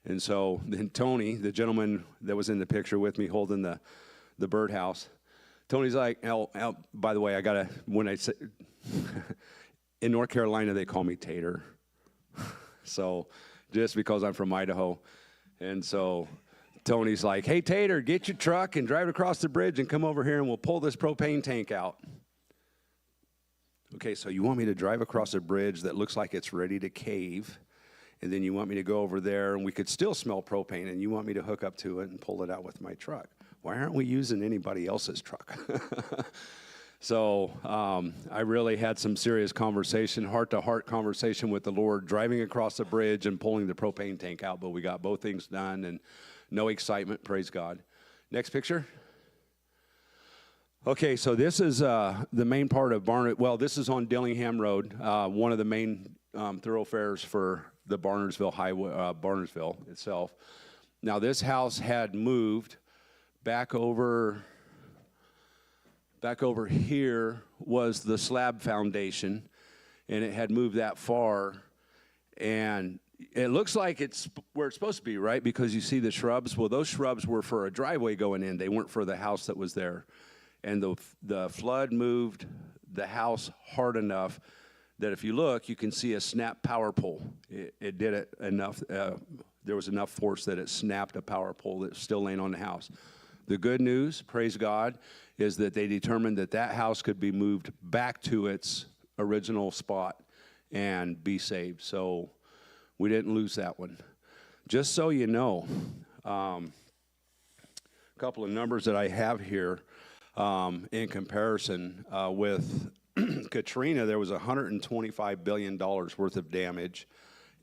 S2: And so then Tony, the gentleman that was in the picture with me holding the birdhouse, Tony's like, by the way, when I say, in North Carolina, they call me Tater. So just because I'm from Idaho. And so Tony's like, hey, Tater, get your truck and drive across the bridge and come over here and we'll pull this propane tank out. Okay, so you want me to drive across a bridge that looks like it's ready to cave and then you want me to go over there, and we could still smell propane, and you want me to hook up to it and pull it out with my truck. Why aren't we using anybody else's truck? So I really had some serious conversation, heart-to-heart conversation with the Lord, driving across the bridge and pulling the propane tank out, but we got both things done, and no excitement, praise God. Next picture. Okay, so this is the main part of Barnard. Well, this is on Dillingham Road, one of the main thoroughfares for the Barnardsville Highway, Barnardsville itself. Now, this house had moved back over here was the slab foundation, and it had moved that far, and it looks like it's where it's supposed to be, right? Because you see the shrubs. Well, those shrubs were for a driveway going in. They weren't for the house that was there. And the flood moved the house hard enough that if you look, you can see a snap power pole. It did it enough. There was enough force that it snapped a power pole that's still laying on the house. The good news, praise God, is that they determined that that house could be moved back to its original spot and be saved. So we didn't lose that one. Just so you know, a couple of numbers that I have here in comparison with Katrina, there was $125 billion worth of damage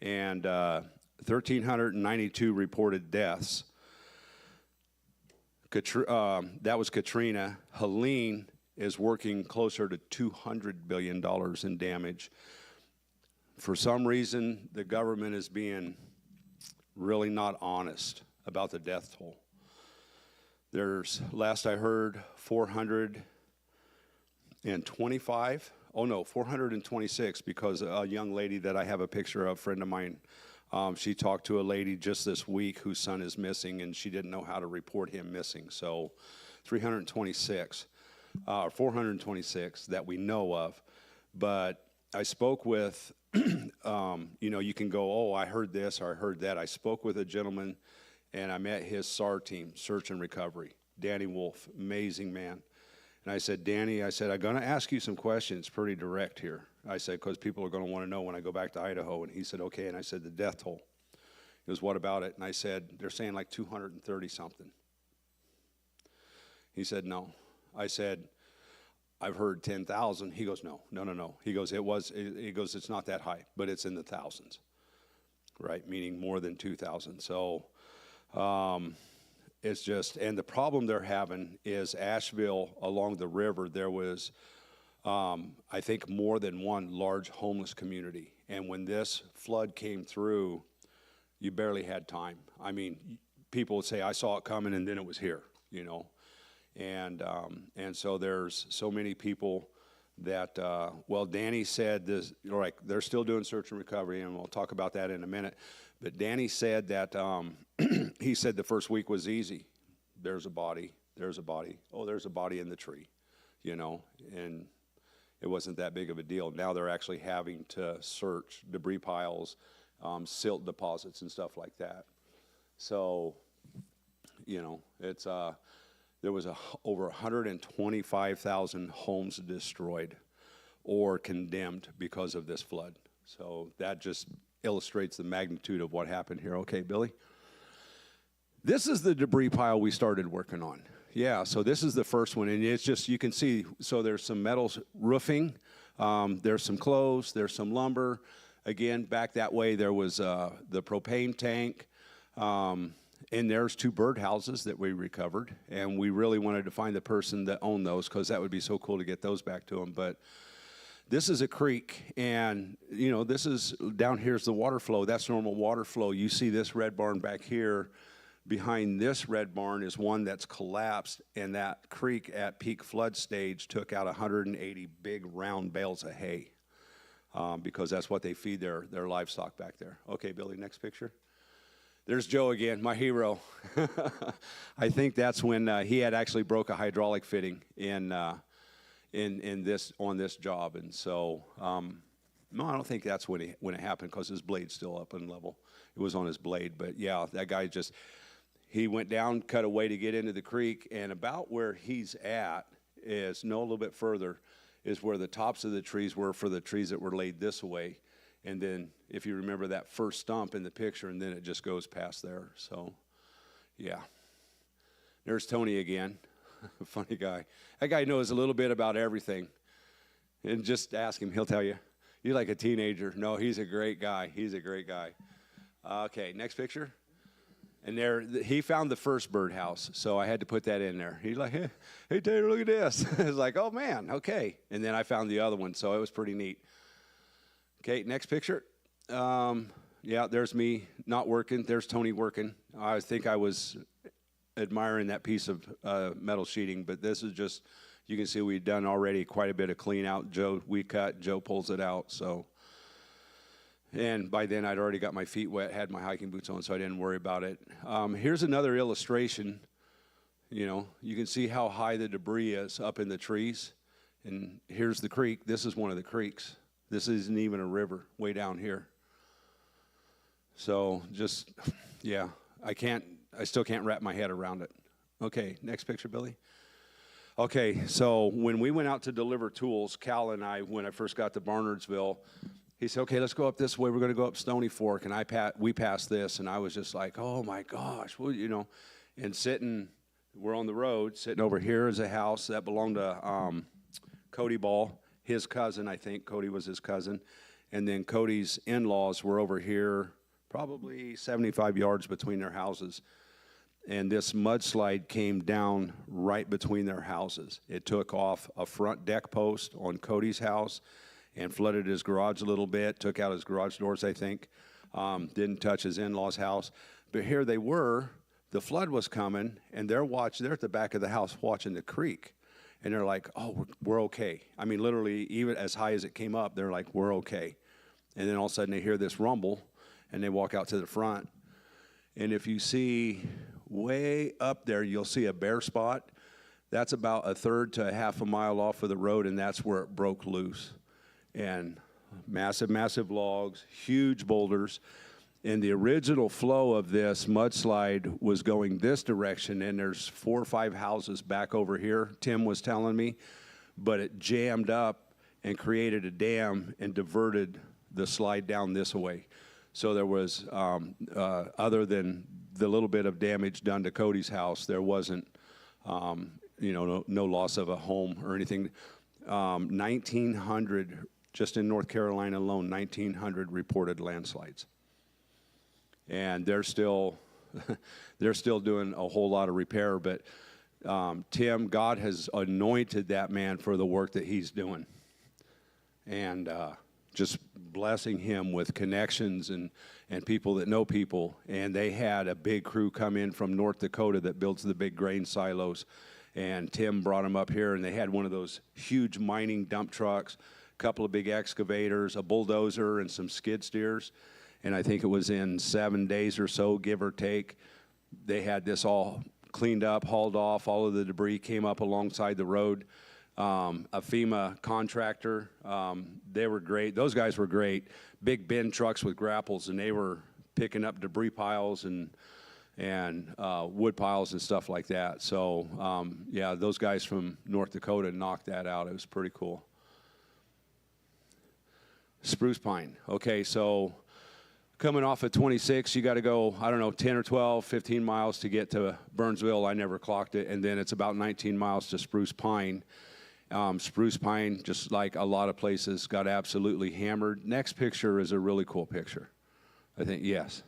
S2: and 1,392 reported deaths. That was Katrina. Helene is working closer to $200 billion in damage. For some reason, the government is being really not honest about the death toll. There's, last I heard, 426, because a young lady that I have a picture of, a friend of mine, she talked to a lady just this week whose son is missing, and she didn't know how to report him missing. So 426 that we know of. But I spoke with, you know, you can go, oh, I heard this or I heard that. I spoke with a gentleman, and I met his SAR team, Search and Recovery, Danny Wolf, amazing man. And I said, Danny, I said, I'm going to ask you some questions, pretty direct here. I said, because people are going to want to know when I go back to Idaho. And he said, okay. And I said, the death toll. He goes, what about it? And I said, they're saying like 230 something. He said, no. I said, I've heard 10,000. He goes, no. He goes, it's not that high, but it's in the thousands, right? Meaning more than 2,000. So it's just, and the problem they're having is Asheville along the river, there was, I think, more than one large homeless community. And when this flood came through, you barely had time. I mean, people would say, I saw it coming, and then it was here, you know. And so there's so many people that, well, Danny said this, like, they're still doing search and recovery, and we'll talk about that in a minute. But Danny said that, he said the first week was easy. There's a body. Oh, there's a body in the tree, you know, and it wasn't that big of a deal. Now they're actually having to search debris piles, silt deposits and stuff like that. So, you know, it's, there was over 125,000 homes destroyed or condemned because of this flood. So that just illustrates the magnitude of what happened here. Okay, Billy? This is the debris pile we started working on. Yeah, so this is the first one, and it's just, you can see, so there's some metal roofing, there's some clothes, there's some lumber. Again, back that way there was the propane tank, and there's 2 birdhouses that we recovered, and we really wanted to find the person that owned those, because that would be so cool to get those back to them. But this is a creek, and, you know, this is, down here's the water flow. That's normal water flow. You see this red barn back here. Behind this red barn is one that's collapsed, and that creek at peak flood stage took out 180 big round bales of hay, because that's what they feed their livestock back there. Okay, Billy, next picture. There's Joe again, my hero. I think that's when he had actually broke a hydraulic fitting in this, on this job, and so no, I don't think that's when it happened, because his blade's still up and level. It was on his blade, but yeah, that guy just, he went down, cut away to get into the creek, and about where he's at is, no, a little bit further, is where the tops of the trees were for the trees that were laid this way. And then if you remember that first stump in the picture, and then it just goes past there. So, yeah. There's Tony again. Funny guy. That guy knows a little bit about everything. And just ask him, he'll tell you. You're like a teenager. No, he's a great guy. He's a great guy. Okay, next picture. And there, he found the first birdhouse, so I had to put that in there. He's like, hey Taylor, look at this. I was like, oh, man, okay. And then I found the other one, so it was pretty neat. Okay, next picture. Yeah, there's me not working. There's Tony working. I think I was admiring that piece of metal sheeting, but this is just, you can see we've done already quite a bit of clean out. We cut, Joe pulls it out, so. And by then, I'd already got my feet wet, had my hiking boots on, so I didn't worry about it. Here's another illustration. You know, you can see how high the debris is up in the trees. And here's the creek. This is one of the creeks. This isn't even a river, way down here. So just, yeah, I still can't wrap my head around it. Okay, next picture, Billy. Okay, so when we went out to deliver tools, Cal and I, when I first got to Barnardsville, he said, okay, let's go up this way. We're going to go up Stony Fork. And we passed this, and I was just like, oh, my gosh. Well, you know, and we're on the road. Sitting over here is a house that belonged to Cody Ball, his cousin, I think. Cody was his cousin. And then Cody's in-laws were over here, probably 75 yards between their houses. And this mudslide came down right between their houses. It took off a front deck post on Cody's house and flooded his garage a little bit, took out his garage doors, I think. Didn't touch his in-laws' house. But here they were, the flood was coming, and they're at the back of the house watching the creek. And they're like, oh, we're okay. I mean, literally, even as high as it came up, they're like, we're okay. And then all of a sudden they hear this rumble, and they walk out to the front. And if you see way up there, you'll see a bare spot. That's about a third to a half a mile off of the road, and that's where it broke loose. And massive logs, huge boulders. And the original flow of this mudslide was going this direction, and there's 4 or 5 houses back over here, Tim was telling me, but it jammed up and created a dam and diverted the slide down this way. So there was, other than the little bit of damage done to Cody's house, there wasn't, no loss of a home or anything. 1,900, just in North Carolina alone, 1,900 reported landslides. And they're still doing a whole lot of repair. But Tim, God has anointed that man for the work that he's doing. And just blessing him with connections and people that know people. And they had a big crew come in from North Dakota that builds the big grain silos. And Tim brought them up here, and they had one of those huge mining dump trucks, a couple of big excavators, a bulldozer, and some skid steers. And I think it was in 7 days or so, give or take, they had this all cleaned up, hauled off. All of the debris came up alongside the road. A FEMA contractor, they were great. Those guys were great. Big bin trucks with grapples, and they were picking up debris piles and wood piles and stuff like that. So, yeah, those guys from North Dakota knocked that out. It was pretty cool. Spruce pine. Okay, so coming off of 26, you got to go, 10 or 12, 15 miles to get to Burnsville. I never clocked it. And then it's about 19 miles to Spruce Pine. Spruce Pine, just like a lot of places, got absolutely hammered. Next picture is a really cool picture. I think, yes.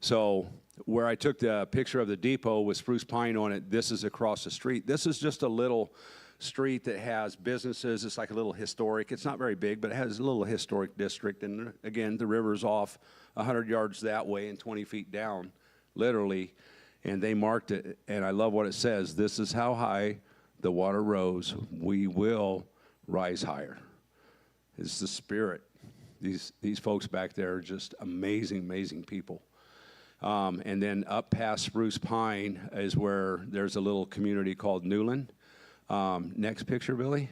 S2: So where I took the picture of the depot with Spruce Pine on it, this is across the street. This is just a little street that has businesses. It's like a little historic. It's not very big, but it has a little historic district. And again, the river's off 100 yards that way and 20 feet down, literally. And they marked it. And I love what it says. This is how high the water rose. We will rise higher. It's the spirit. These folks back there are just amazing people. And then up past Spruce Pine is where there's a little community called Newland. Next picture, Billy.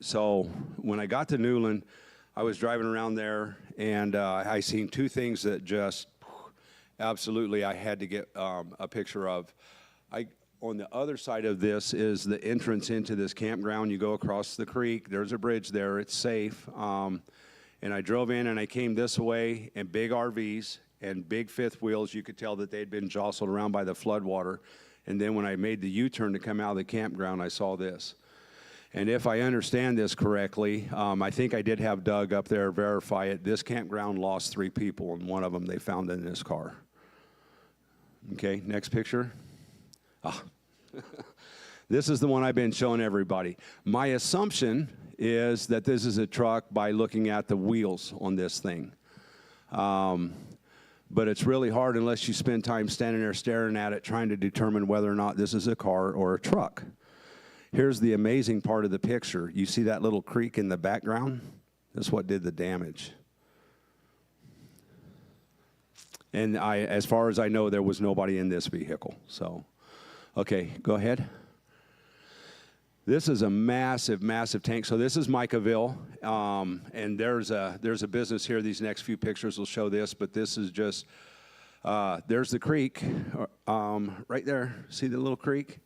S2: So when I got to Newland, I was driving around there, and I seen two things that just absolutely I had to get a picture of. on the other side of this is the entrance into this campground. You go across the creek. There's a bridge there. It's safe. And I drove in, and I came this way, and big RVs and big fifth wheels. You could tell that they'd been jostled around by the floodwater. And then when I made the U-turn to come out of the campground, I saw this. And if I understand this correctly, I think I did have Doug up there verify it. This campground lost 3 people, and one of them they found in this car. Okay, next picture. This is the one I've been showing everybody. My assumption is that this is a truck by looking at the wheels on this thing. But it's really hard unless you spend time standing there staring at it, trying to determine whether or not this is a car or a truck. Here's the amazing part of the picture. You see that little creek in the background? That's what did the damage. And as far as I know, there was nobody in this vehicle. So, okay, go ahead. This is a massive, massive tank. So this is Micaville, and there's a business here. These next few pictures will show this, but this is just, there's the creek right there. See the little creek?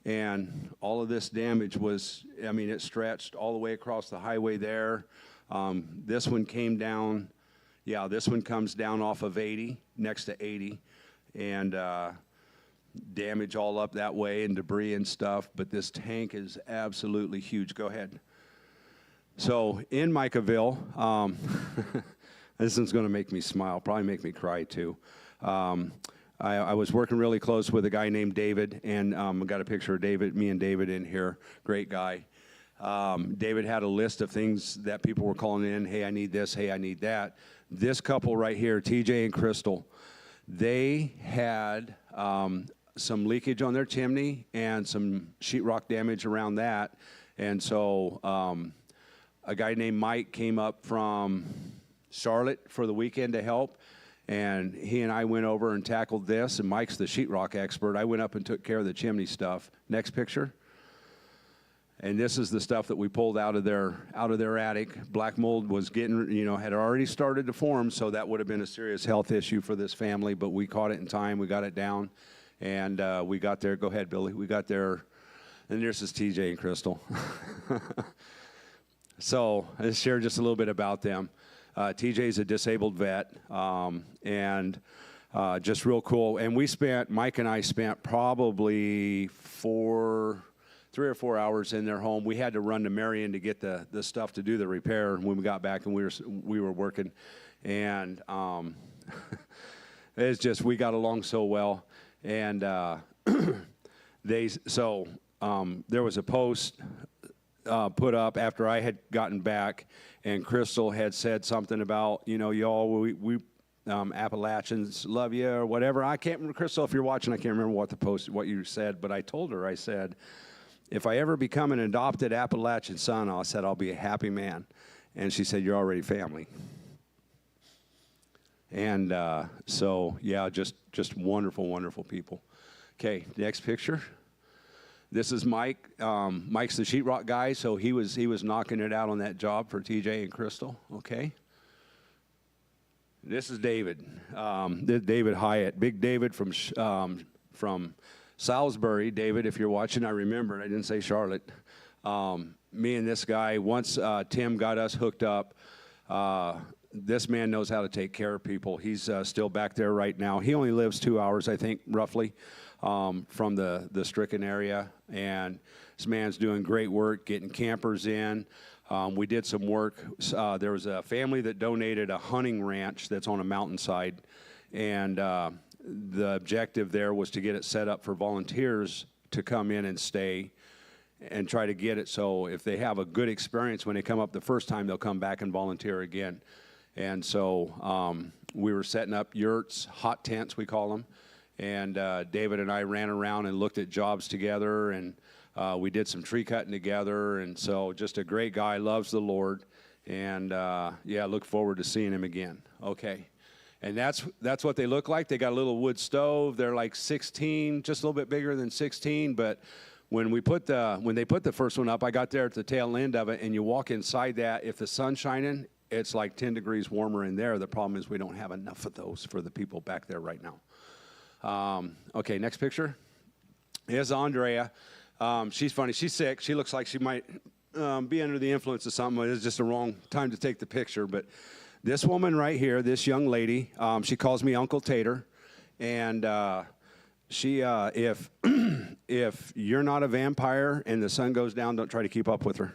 S2: And all of this damage was, I mean, it stretched all the way across the highway there. This one came down, yeah, this one comes down off of 80, next to 80, and damage all up that way and debris and stuff, but this tank is absolutely huge. Go ahead. So in Micaville, this one's going to make me smile, probably make me cry too. I was working really close with a guy named David, and I got a picture of David, me and David in here, great guy. David had a list of things that people were calling in, hey, I need this, hey, I need that. This couple right here, TJ and Crystal, they had some leakage on their chimney and some sheetrock damage around that. And so a guy named Mike came up from Charlotte for the weekend to help. And he and I went over and tackled this. And Mike's the sheetrock expert. I went up and took care of the chimney stuff. Next picture. And this is the stuff that we pulled out of their attic. Black mold was getting, had already started to form, so that would have been a serious health issue for this family. But we caught it in time. We got it down. And we got there. Go ahead, Billy. We got there. And this is TJ and Crystal. So I share just a little bit about them. TJ is a disabled vet, and just real cool. And Mike and I spent probably 3 or 4 hours in their home. We had to run to Marion to get the stuff to do the repair when we got back, and we were working. And it's just, we got along so well. And there was a post put up after I had gotten back, and Crystal had said something about, y'all, we Appalachians love you or whatever. I can't remember, Crystal, if you're watching, I can't remember what you said, but I told her, I said, if I ever become an adopted Appalachian son, I said, I'll be a happy man. And she said, you're already family. And so, yeah, just wonderful, wonderful people. Okay, next picture. This is Mike. Mike's the sheetrock guy, so he was knocking it out on that job for TJ and Crystal. Okay. This is David. David Hyatt, Big David from Salisbury. David, if you're watching, I remembered. I didn't say Charlotte. Me and this guy. Once Tim got us hooked up. This man knows how to take care of people. He's still back there right now. He only lives 2 hours, I think, roughly, from the stricken area. And this man's doing great work getting campers in. We did some work. There was a family that donated a hunting ranch that's on a mountainside. And the objective there was to get it set up for volunteers to come in and stay and try to get it so if they have a good experience when they come up the first time, they'll come back and volunteer again. And so we were setting up yurts, hot tents, we call them. And David and I ran around and looked at jobs together, and we did some tree cutting together. And so just a great guy, loves the Lord. And, yeah, look forward to seeing him again. Okay. And that's what they look like. They got a little wood stove. They're like 16, just a little bit bigger than 16. But when they put the first one up, I got there at the tail end of it, and you walk inside that. If the sun's shining, it's like 10 degrees warmer in there. The problem is we don't have enough of those for the people back there right now. Okay, next picture. is Andrea. She's funny. She's sick. She looks like she might be under the influence of something. It's just the wrong time to take the picture. But this woman right here, this young lady, she calls me Uncle Tater. And she, if you're not a vampire and the sun goes down, don't try to keep up with her.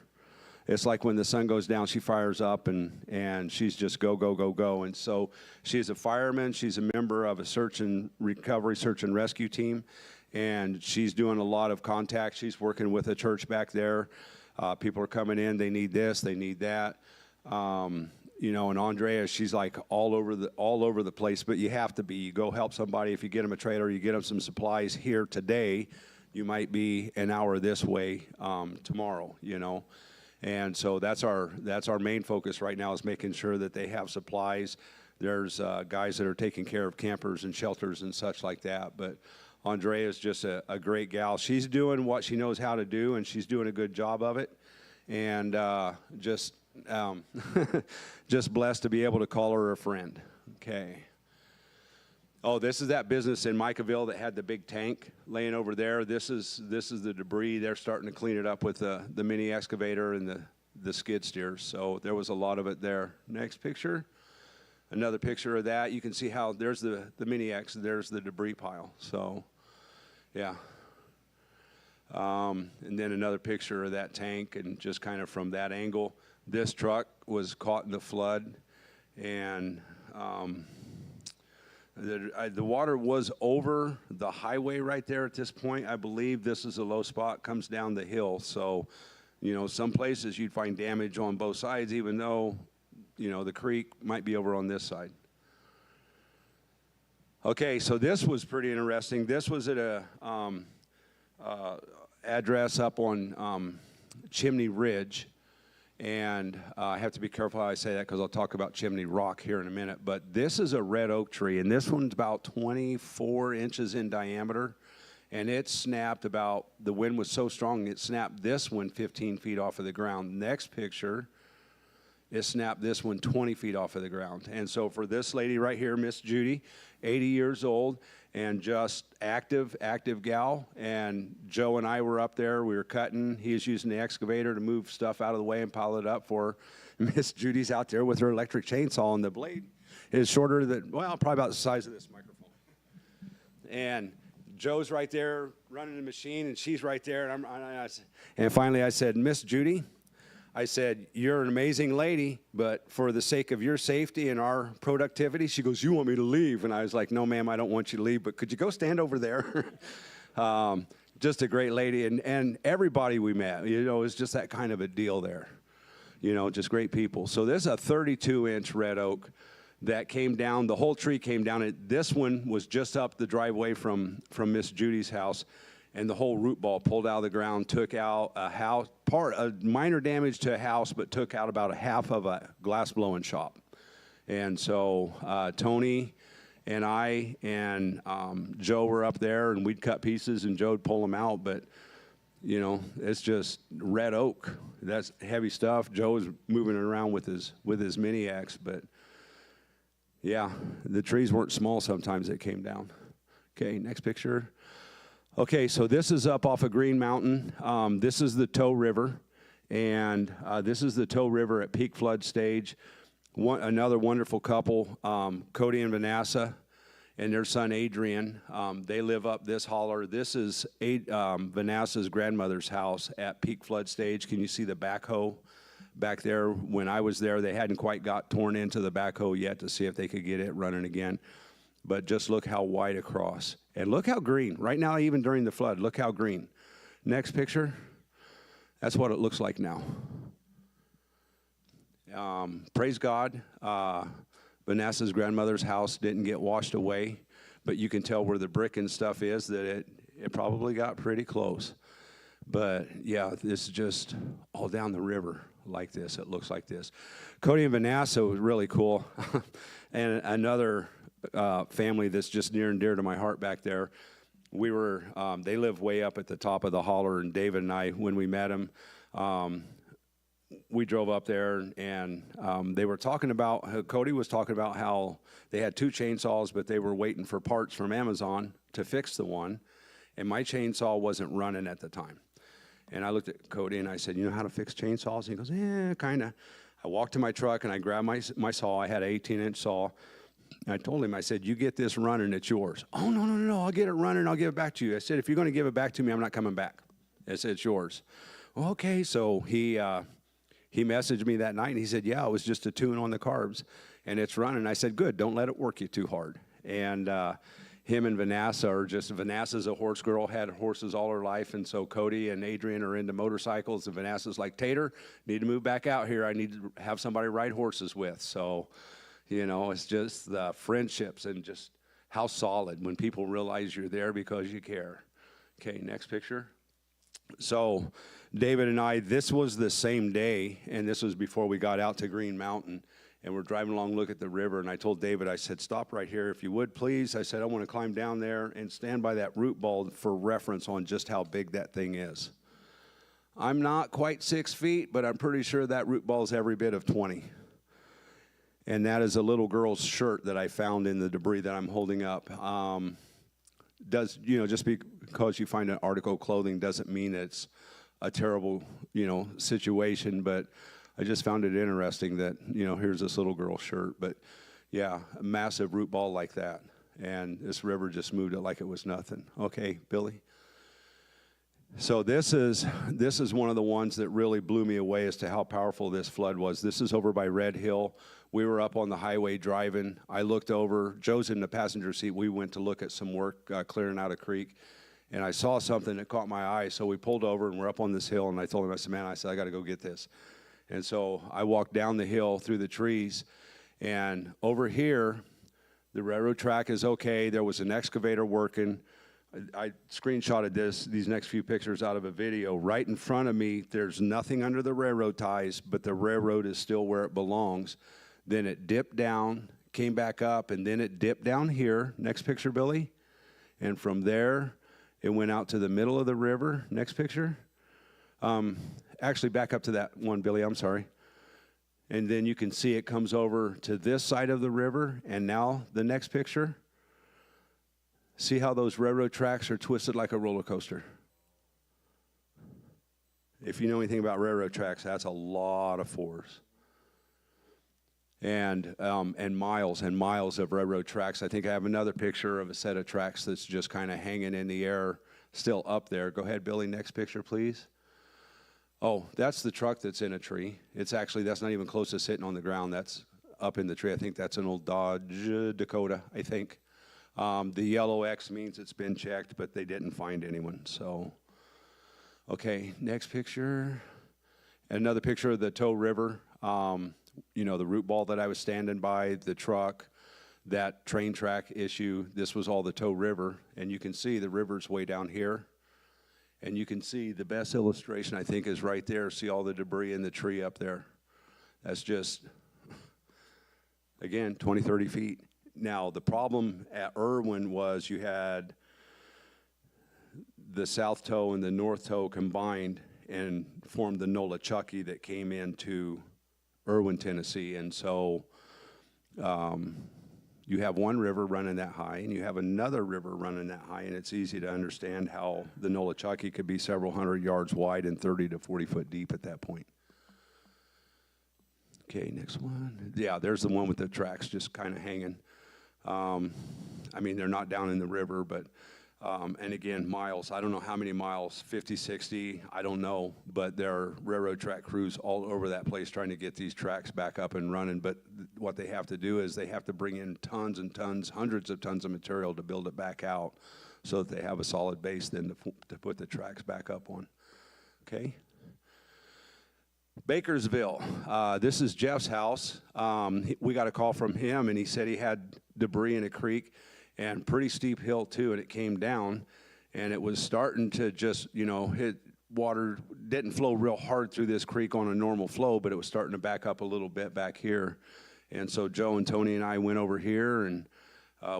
S2: It's like when the sun goes down, she fires up, and she's just go, go, go, go. And so she's a fireman. She's a member of a search and rescue team, and she's doing a lot of contacts. She's working with a church back there. People are coming in. They need this. They need that. You know, and Andrea, she's like all over the place. But you have to be. You go help somebody. If you get them a trailer, you get them some supplies here today. You might be an hour this way tomorrow. You know. And so that's our main focus right now, is making sure that they have supplies. There's guys that are taking care of campers and shelters and such like that. But Andrea is just a great gal. She's doing what she knows how to do, and she's doing a good job of it. And just blessed to be able to call her a friend. Okay. Oh, this is that business in Micahville that had the big tank laying over there. This is the debris. They're starting to clean it up with the mini excavator and the skid steers. So there was a lot of it there. Next picture. Another picture of that. You can see how there's the mini X. There's the debris pile. So, yeah. And then another picture of that tank, and just kind of from that angle. This truck was caught in the flood, and the water was over the highway right there at this point. I believe this is a low spot, comes down the hill. So, you know, some places you'd find damage on both sides, even though, you know, the creek might be over on this side. Okay, so this was pretty interesting. This was at a address up on Chimney Ridge. And I have to be careful how I say that, because I'll talk about Chimney Rock here in a minute. But this is a red oak tree, and this one's about 24 inches in diameter. And it snapped the wind was so strong, it snapped this one 15 feet off of the ground. Next picture, it snapped this one 20 feet off of the ground. And so for this lady right here, Miss Judy, 80 years old, and just active gal. And Joe and I were up there. We were cutting. He was using the excavator to move stuff out of the way and pile it up for her. Miss Judy's out there with her electric chainsaw, and the blade is shorter than, well, probably about the size of this microphone. And Joe's right there running the machine, and she's right there. And finally I said, Miss Judy, I said, you're an amazing lady, but for the sake of your safety and our productivity, she goes, you want me to leave? And I was like, no, ma'am, I don't want you to leave, but could you go stand over there? Just a great lady. And everybody we met, you know, it was just that kind of a deal there. You know, just great people. So this is a 32-inch red oak that came down. The whole tree came down. This one was just up the driveway from Miss Judy's house. And the whole root ball pulled out of the ground, took out a minor damage to a house, but took out about a half of a glass blowing shop. And so Tony and I and Joe were up there, and we'd cut pieces, and Joe'd pull them out. But, you know, it's just red oak. That's heavy stuff. Joe was moving it around with his mini axe. But, yeah, the trees weren't small sometimes that came down. Okay, next picture. Okay, so this is up off of Green Mountain. This is the Tow River, and this is the Tow River at peak flood stage. Another wonderful couple, Cody and Vanessa, and their son Adrian. They live up this holler. This is Vanessa's grandmother's house at peak flood stage. Can you see the backhoe back there? When I was there, they hadn't quite got torn into the backhoe yet to see if they could get it running again. But just look how wide across. And look how green. Right now, even during the flood, look how green. Next picture. That's what it looks like now. Praise God. Vanessa's grandmother's house didn't get washed away. But you can tell where the brick and stuff is that it probably got pretty close. But, yeah, this is just all down the river like this. It looks like this. Cody and Vanessa was really cool. And another family that's just near and dear to my heart back there. We were, they live way up at the top of the holler, and David and I, when we met them, we drove up there, and they were talking about, Cody was talking about how they had 2 chainsaws, but they were waiting for parts from Amazon to fix the one. and my chainsaw wasn't running at the time. And I looked at Cody and I said, you know how to fix chainsaws? And he goes, yeah, kind of. I walked to my truck and I grabbed my saw. I had an 18-inch saw. And I told him, I said, you get this running, it's yours. Oh, no, I'll get it running, I'll give it back to you. I said, if you're going to give it back to me, I'm not coming back. I said, it's yours. Well, okay, so he messaged me that night and he said, yeah, it was just a tune on the carbs and it's running. I said, good, don't let it work you too hard. And him and Vanessa's a horse girl, had horses all her life, and so Cody and Adrian are into motorcycles, and Vanessa's like, Tater, need to move back out here. I need to have somebody ride horses with. So, you know, it's just the friendships and just how solid when people realize you're there because you care. Okay, next picture. So David and I, this was the same day, and this was before we got out to Green Mountain. And we're driving along, look at the river, and I told David, I said, stop right here if you would, please. I said, I want to climb down there and stand by that root ball for reference on just how big that thing is. I'm not quite 6 feet, but I'm pretty sure that root ball is every bit of 20. And that is a little girl's shirt that I found in the debris that I'm holding up. Just because you find an article of clothing doesn't mean it's a terrible, situation, but I just found it interesting that, here's this little girl's shirt. But, yeah, a massive root ball like that. And this river just moved it like it was nothing. Okay, Billy? So this is one of the ones that really blew me away as to how powerful this flood was. This is over by Red Hill. We were up on the highway driving. I looked over. Joe's in the passenger seat. We went to look at some work clearing out a creek. And I saw something that caught my eye. So we pulled over, and we're up on this hill. And I told him, I said, I got to go get this. And so I walked down the hill through the trees, and over here, the railroad track is okay. There was an excavator working. I screenshotted these next few pictures out of a video. Right in front of me, there's nothing under the railroad ties, but the railroad is still where it belongs. Then it dipped down, came back up, and then it dipped down here. Next picture, Billy. And from there, it went out to the middle of the river. Next picture. Actually, back up to that one, Billy, I'm sorry. And then you can see it comes over to this side of the river. And now the next picture. See how those railroad tracks are twisted like a roller coaster? If you know anything about railroad tracks, that's a lot of force. And miles and miles of railroad tracks. I think I have another picture of a set of tracks that's just kind of hanging in the air, still up there. Go ahead, Billy, next picture, please. Oh, that's the truck that's in a tree. That's not even close to sitting on the ground. That's up in the tree. I think that's an old Dodge Dakota, I think. The yellow X means it's been checked, but they didn't find anyone. So, okay, next picture. Another picture of the Tow River. The root ball that I was standing by, the truck, that train track issue. This was all the Tow River. And you can see the river's way down here. And you can see the best illustration, I think, is right there. See all the debris in the tree up there. That's just, again, 20, 30 feet. Now, the problem at Irwin was you had the South Tow and the North Tow combined and formed the Nolichucky that came into Irwin, Tennessee. And so you have one river running that high, and you have another river running that high, and it's easy to understand how the Nolichucky could be several hundred yards wide and 30 to 40 foot deep at that point. Okay, next one. Yeah, there's the one with the tracks just kind of hanging. They're not down in the river, but, and again, miles. I don't know how many miles, 50, 60, I don't know, but there are railroad track crews all over that place trying to get these tracks back up and running. But what they have to do is they have to bring in tons and tons, hundreds of tons of material to build it back out so that they have a solid base then to put the tracks back up on. Okay? Bakersville. This is Jeff's house. We got a call from him, and he said he had debris in a creek, and pretty steep hill too, and it came down, and it was starting to just, hit water. Didn't flow real hard through this creek on a normal flow, but it was starting to back up a little bit back here. And so Joe and Tony and I went over here, and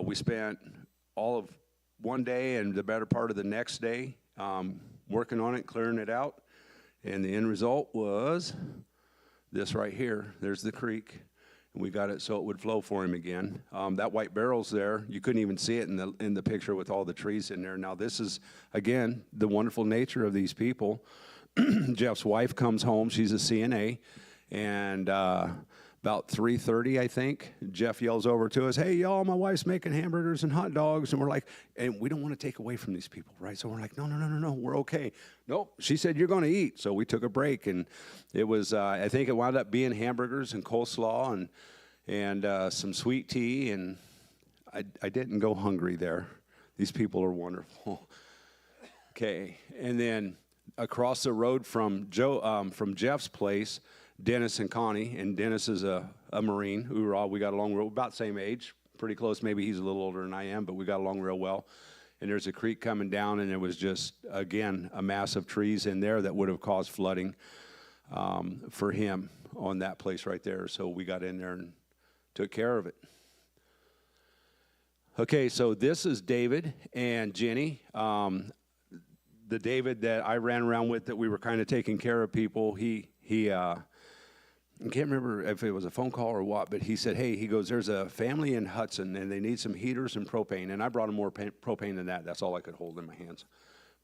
S2: we spent all of one day and the better part of the next day working on it, clearing it out. And the end result was this right here. There's the creek. and we got it so it would flow for him again. That white barrel's there. You couldn't even see it in the picture with all the trees in there. Now this is, again, the wonderful nature of these people. Jeff's wife comes home. She's a CNA, and about 3:30, I think, Jeff yells over to us, "Hey, y'all, my wife's making hamburgers and hot dogs." And we're like, and we don't want to take away from these people, right? So we're like, no, we're okay. Nope, she said, "You're going to eat." So we took a break, and it was, I think it wound up being hamburgers and coleslaw and some sweet tea, and I didn't go hungry there. These people are wonderful. Okay, and then across the road from Jeff's place, Dennis and Connie, and Dennis is a Marine. We got along about the same age, pretty close. Maybe he's a little older than I am, but we got along real well. And there's a creek coming down, and it was just, again, a mass of trees in there that would have caused flooding for him on that place right there. So we got in there and took care of it. Okay, so this is David and Jenny. The David that I ran around with, that we were kind of taking care of people, I can't remember if it was a phone call or what, but he said, hey, he goes, there's a family in Hudson, and they need some heaters and propane. And I brought him more propane than that. That's all I could hold in my hands.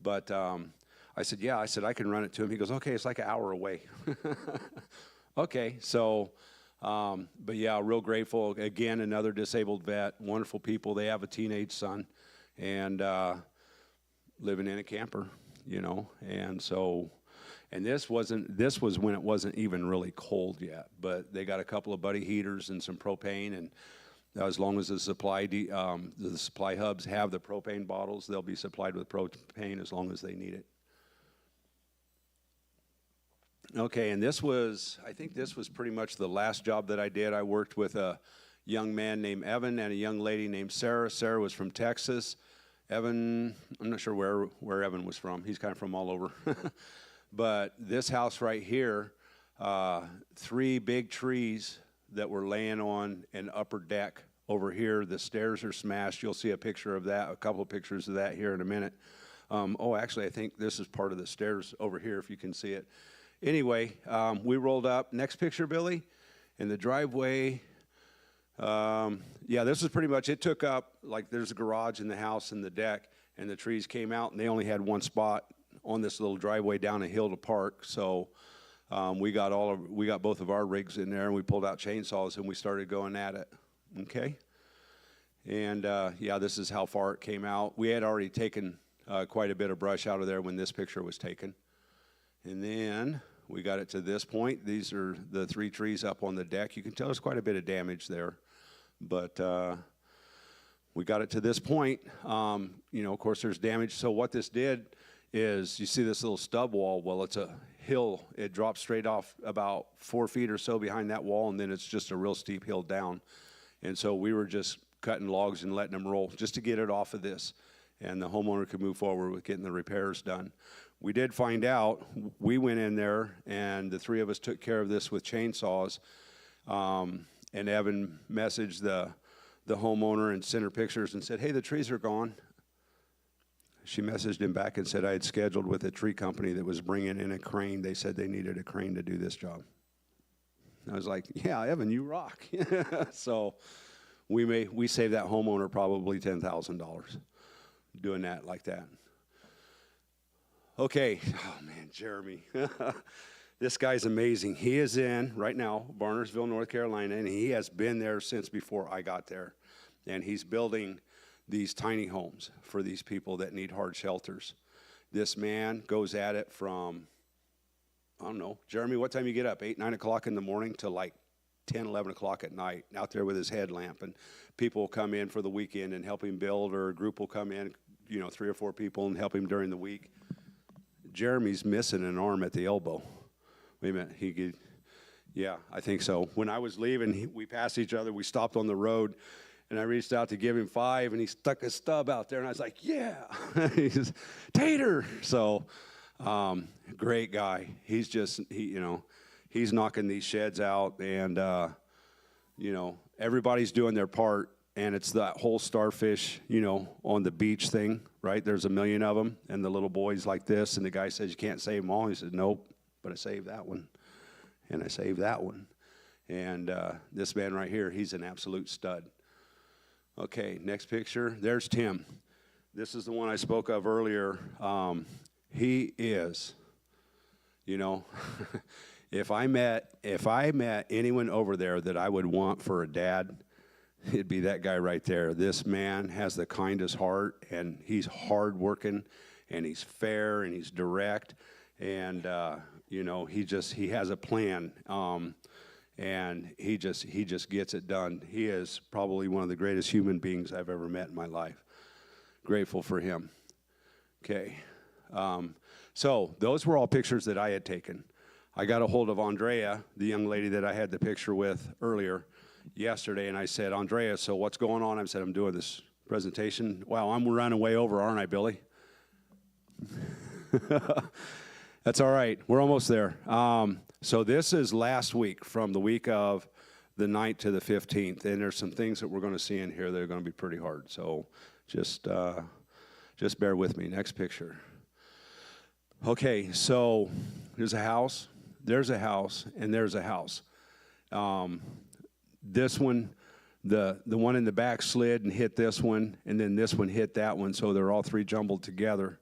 S2: But I said, yeah. I said, I can run it to him. He goes, okay, it's like an hour away. Okay, so, but yeah, real grateful. Again, another disabled vet, wonderful people. They have a teenage son, and living in a camper, you know, and so... And this was when it wasn't even really cold yet, but they got a couple of buddy heaters and some propane, and as long as the supply hubs have the propane bottles, they'll be supplied with propane as long as they need it. Okay, and I think this was pretty much the last job that I did. I worked with a young man named Evan and a young lady named Sarah. Sarah was from Texas. Evan, I'm not sure where Evan was from. He's kind of from all over. But this house right here, 3 big trees that were laying on an upper deck over here. The stairs are smashed. You'll see a picture of that, a couple of pictures of that here in a minute. Actually, I think this is part of the stairs over here, if you can see it. Anyway, we rolled up. Next picture, Billy. In the driveway. This is pretty much, it took up, like there's a garage in the house and the deck, and the trees came out, and they only had one spot on this little driveway down a hill to park. So we got both of our rigs in there, and we pulled out chainsaws and we started going at it. Okay. And this is how far it came out. We had already taken quite a bit of brush out of there when this picture was taken. And then we got it to this point. These are the 3 trees up on the deck. You can tell there's quite a bit of damage there, but we got it to this point. Of course, there's damage. So what this did is, you see this little stub wall. Well, it's a hill. It drops straight off about 4 feet or so behind that wall, and then it's just a real steep hill down. And so we were just cutting logs and letting them roll just to get it off of this, and the homeowner could move forward with getting the repairs done. We did find out. We went in there, and the 3 of us took care of this with chainsaws. And Evan messaged the homeowner and sent her pictures and said, hey, the trees are gone. She messaged him back and said I had scheduled with a tree company that was bringing in a crane. They said they needed a crane to do this job. I was like, yeah, Evan, you rock. So we saved that homeowner probably $10,000 doing that like that. Okay. Oh, man, Jeremy. This guy's amazing. He is in, right now, Barnersville, North Carolina, and he has been there since before I got there. And he's building these tiny homes for these people that need hard shelters. This man goes at it from, I don't know, Jeremy, what time you get up? 8, 9 o'clock in the morning to like 10, 11 o'clock at night, out there with his headlamp. And people will come in for the weekend and help him build, or a group will come in, 3 or 4 people, and help him during the week. Jeremy's missing an arm at the elbow. Wait a minute, yeah, I think so. When I was leaving, we passed each other, we stopped on the road, and I reached out to give him 5, and he stuck his stub out there, and I was like, yeah. He says, Tater. So, great guy. He's just, he's knocking these sheds out, and, everybody's doing their part, and it's that whole starfish, on the beach thing, right? There's 1 million of them, and the little boy's like this, and the guy says, you can't save them all. He said, nope, but I saved that one, and I saved that one. And this man right here, he's an absolute stud. Okay, next picture. There's Tim. This is the one I spoke of earlier. He is, you know, if I met anyone over there that I would want for a dad, it'd be that guy right there. This man has the kindest heart, and he's hardworking, and he's fair, and he's direct, and you know, he has a plan, and he just gets it done. He is probably one of the greatest human beings I've ever met in my life. Grateful for him. Okay, so those were all pictures that I had taken. I got a hold of Andrea, the young lady that I had the picture with earlier yesterday, and I said, Andrea, so what's going on? I said, I'm doing this presentation. Wow, I'm running way over, aren't I, Billy? That's all right. We're almost there. So this is last week, from the week of the 9th to the 15th, and there's some things that we're going to see in here that are going to be pretty hard. So just bear with me. Next picture. Okay, so there's a house, and there's a house. This one, the one in the back slid and hit this one, and then this one hit that one, so they're all three jumbled together.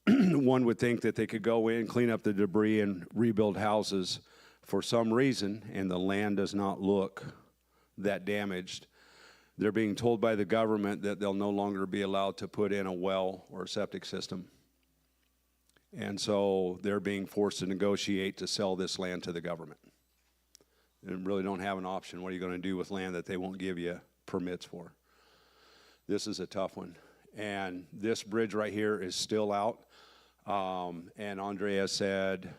S2: One would think that they could go in, clean up the debris, and rebuild houses for some reason, and the land does not look that damaged. They're being told by the government that they'll no longer be allowed to put in a well or a septic system. And so they're being forced to negotiate to sell this land to the government. They really don't have an option. What are you going to do with land that they won't give you permits for? This is a tough one. And this bridge right here is still out. And Andrea said,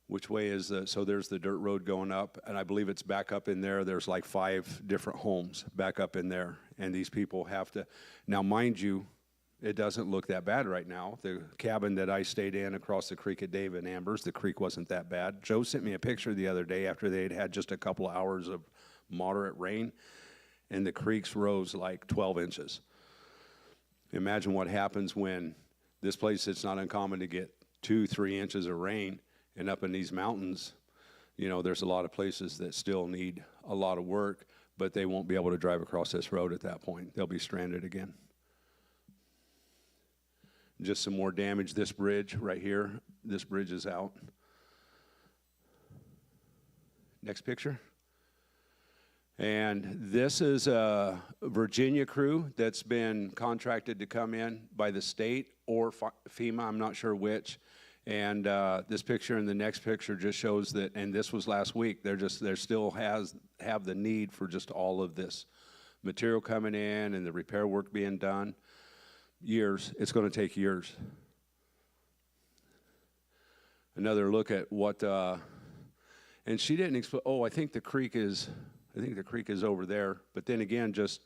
S2: which way is so there's the dirt road going up, and I believe it's back up in there. There's like 5 different homes back up in there, and these people have to, now mind you, it doesn't look that bad right now. The cabin that I stayed in across the creek at Dave and Amber's, the creek wasn't that bad. Joe sent me a picture the other day after they'd had just a couple of hours of moderate rain, and the creeks rose like 12 inches. Imagine what happens when this place, it's not uncommon to get 2-3 inches of rain, and up in these mountains, you know, there's a lot of places that still need a lot of work, but they won't be able to drive across this road at that point. They'll be stranded again. Just some more damage. This bridge right here, this bridge is out. Next picture. And this is a Virginia crew that's been contracted to come in by the state or FEMA, I'm not sure which. And this picture and the next picture just shows that, and this was last week, there still have the need for just all of this material coming in and the repair work being done. Years, it's going to take years. Another look at what, and she didn't explain, I think the creek is over there. But then again, just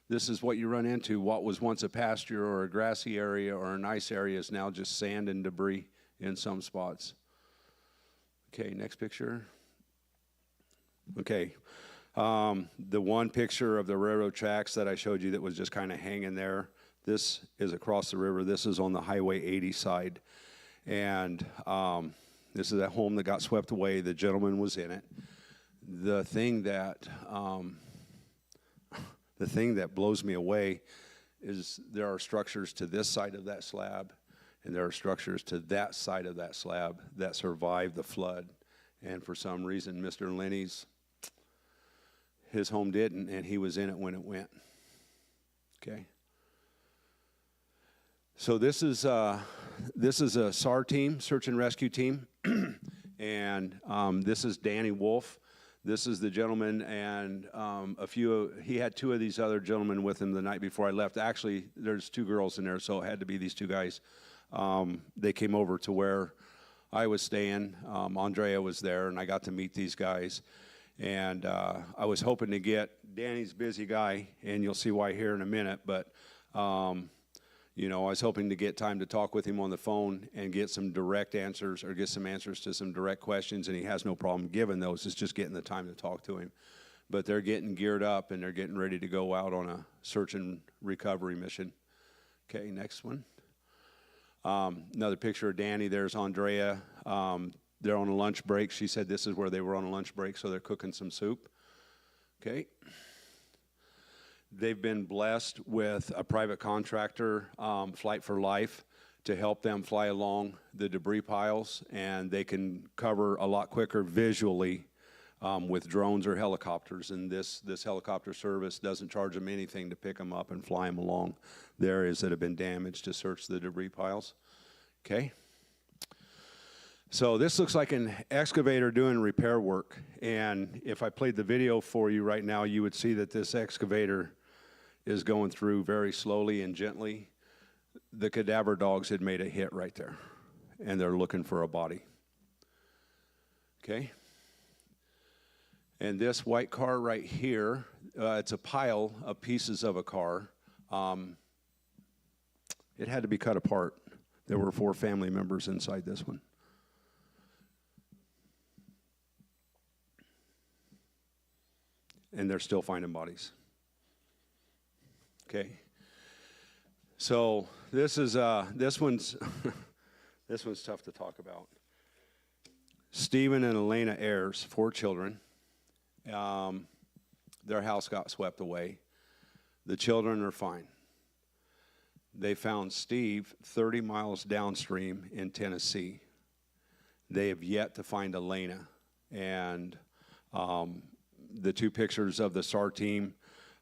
S2: this is what you run into. What was once a pasture or a grassy area or a nice area is now just sand and debris in some spots. Okay, next picture. Okay, the one picture of the railroad tracks that I showed you that was just kind of hanging there, this is across the river. This is on the Highway 80 side. And this is that home that got swept away. The gentleman was in it. The thing that blows me away is there are structures to this side of that slab, and there are structures to that side of that slab that survived the flood. And for some reason, Mr. Lenny's, his home didn't, and he was in it when it went. Okay. So this is a SAR team, search and rescue team, and this is Danny Wolf. This is the gentleman, and he had 2 of these other gentlemen with him the night before I left. Actually, there's 2 girls in there, so it had to be these 2 guys. They came over to where I was staying. Andrea was there, and I got to meet these guys. And I was hoping to get, Danny's a busy guy, and you'll see why here in a minute, but you know, I was hoping to get time to talk with him on the phone and get some direct answers or get some answers to some direct questions, and he has no problem giving those. It's just getting the time to talk to him. But they're getting geared up, and they're getting ready to go out on a search and recovery mission. Okay, next one. Another picture of Danny. There's Andrea. They're on a lunch break. She said this is where they were on a lunch break, so they're cooking some soup. Okay. They've been blessed with a private contractor, Flight for Life, to help them fly along the debris piles, and they can cover a lot quicker visually with drones or helicopters. And this helicopter service doesn't charge them anything to pick them up and fly them along the areas that have been damaged to search the debris piles. Okay. So this looks like an excavator doing repair work. And if I played the video for you right now, you would see that this excavator is going through very slowly and gently. The cadaver dogs had made a hit right there, and they're looking for a body. Okay. And this white car right here, it's a pile of pieces of a car. It had to be cut apart. There were 4 family members inside this one. And they're still finding bodies. Okay. So this one's this one's tough to talk about. Stephen and Elena Ayers, 4 children. Their house got swept away. The children are fine. They found Steve 30 miles downstream in Tennessee. They have yet to find Elena. And the 2 pictures of the SAR team,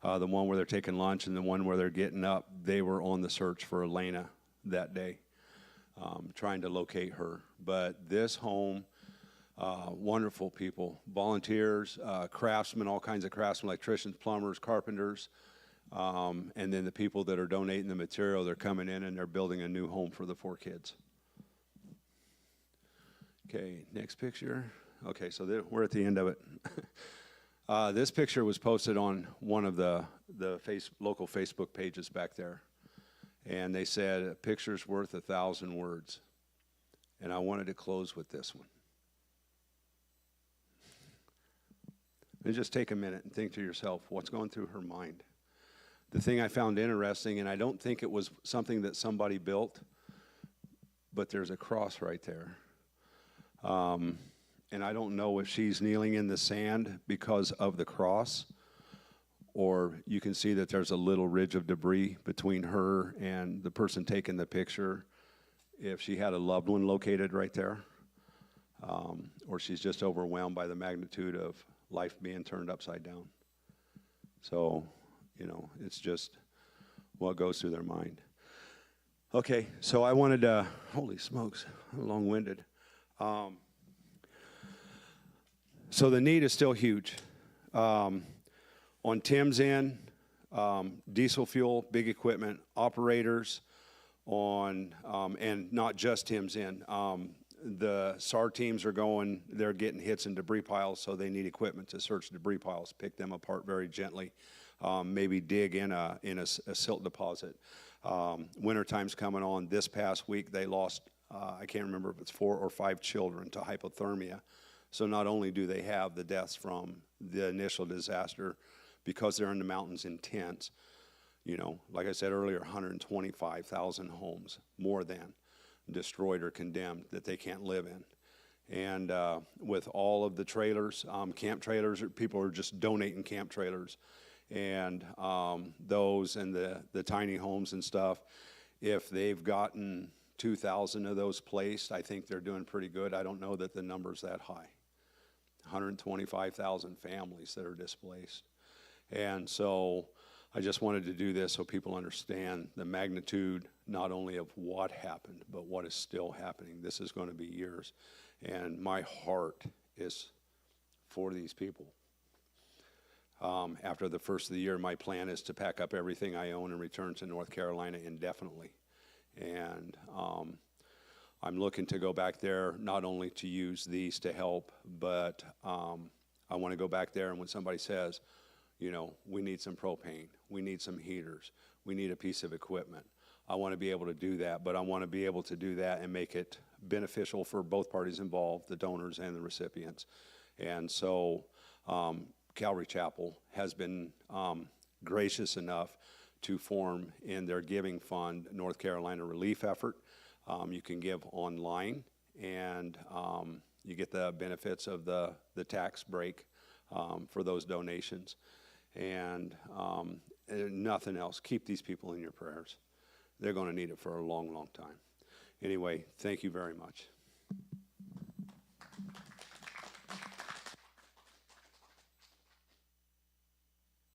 S2: the one where they're taking lunch and the one where they're getting up, they were on the search for Elena that day, trying to locate her. But this home, wonderful people, volunteers, craftsmen, all kinds of craftsmen, electricians, plumbers, carpenters, and then the people that are donating the material, they're coming in and they're building a new home for the 4 kids. Okay, next picture. Okay, so we're at the end of it. This picture was posted on one of the local Facebook pages back there. And they said, a picture's worth 1,000 words. And I wanted to close with this one. And just take a minute and think to yourself, what's going through her mind? The thing I found interesting, and I don't think it was something that somebody built, but there's a cross right there. And I don't know if she's kneeling in the sand because of the cross, or you can see that there's a little ridge of debris between her and the person taking the picture, if she had a loved one located right there, or she's just overwhelmed by the magnitude of life being turned upside down. So, it's just what goes through their mind. Okay, so I wanted to, holy smokes, I'm long-winded. So the need is still huge. On Tim's end, diesel fuel, big equipment, operators, and not just Tim's end. The SAR teams they're getting hits in debris piles, so they need equipment to search debris piles, pick them apart very gently, maybe dig in a silt deposit. Wintertime's coming on. This past week, they lost, I can't remember if it's 4 or 5 children to hypothermia. So not only do they have the deaths from the initial disaster, because they're in the mountains in tents, like I said earlier, 125,000 homes, more than, destroyed or condemned that they can't live in. And with all of the trailers, camp trailers, people are just donating camp trailers. And those and the tiny homes and stuff, if they've gotten 2,000 of those placed, I think they're doing pretty good. I don't know that the number's that high. 125,000 families that are displaced. And so I just wanted to do this so people understand the magnitude not only of what happened, but what is still happening. This is going to be years. And my heart is for these people. After the first of the year, my plan is to pack up everything I own and return to North Carolina indefinitely. And I'm looking to go back there not only to use these to help, but I want to go back there, and when somebody says, we need some propane, we need some heaters, we need a piece of equipment, I want to be able to do that, but I want to be able to do that and make it beneficial for both parties involved, the donors and the recipients. And so Calvary Chapel has been gracious enough to form in their giving fund North Carolina Relief Effort. You can give online, and You get the benefits of the tax break for those donations. And nothing else. Keep these people in your prayers. They're going to need it for a long, long time. Anyway, thank you very much.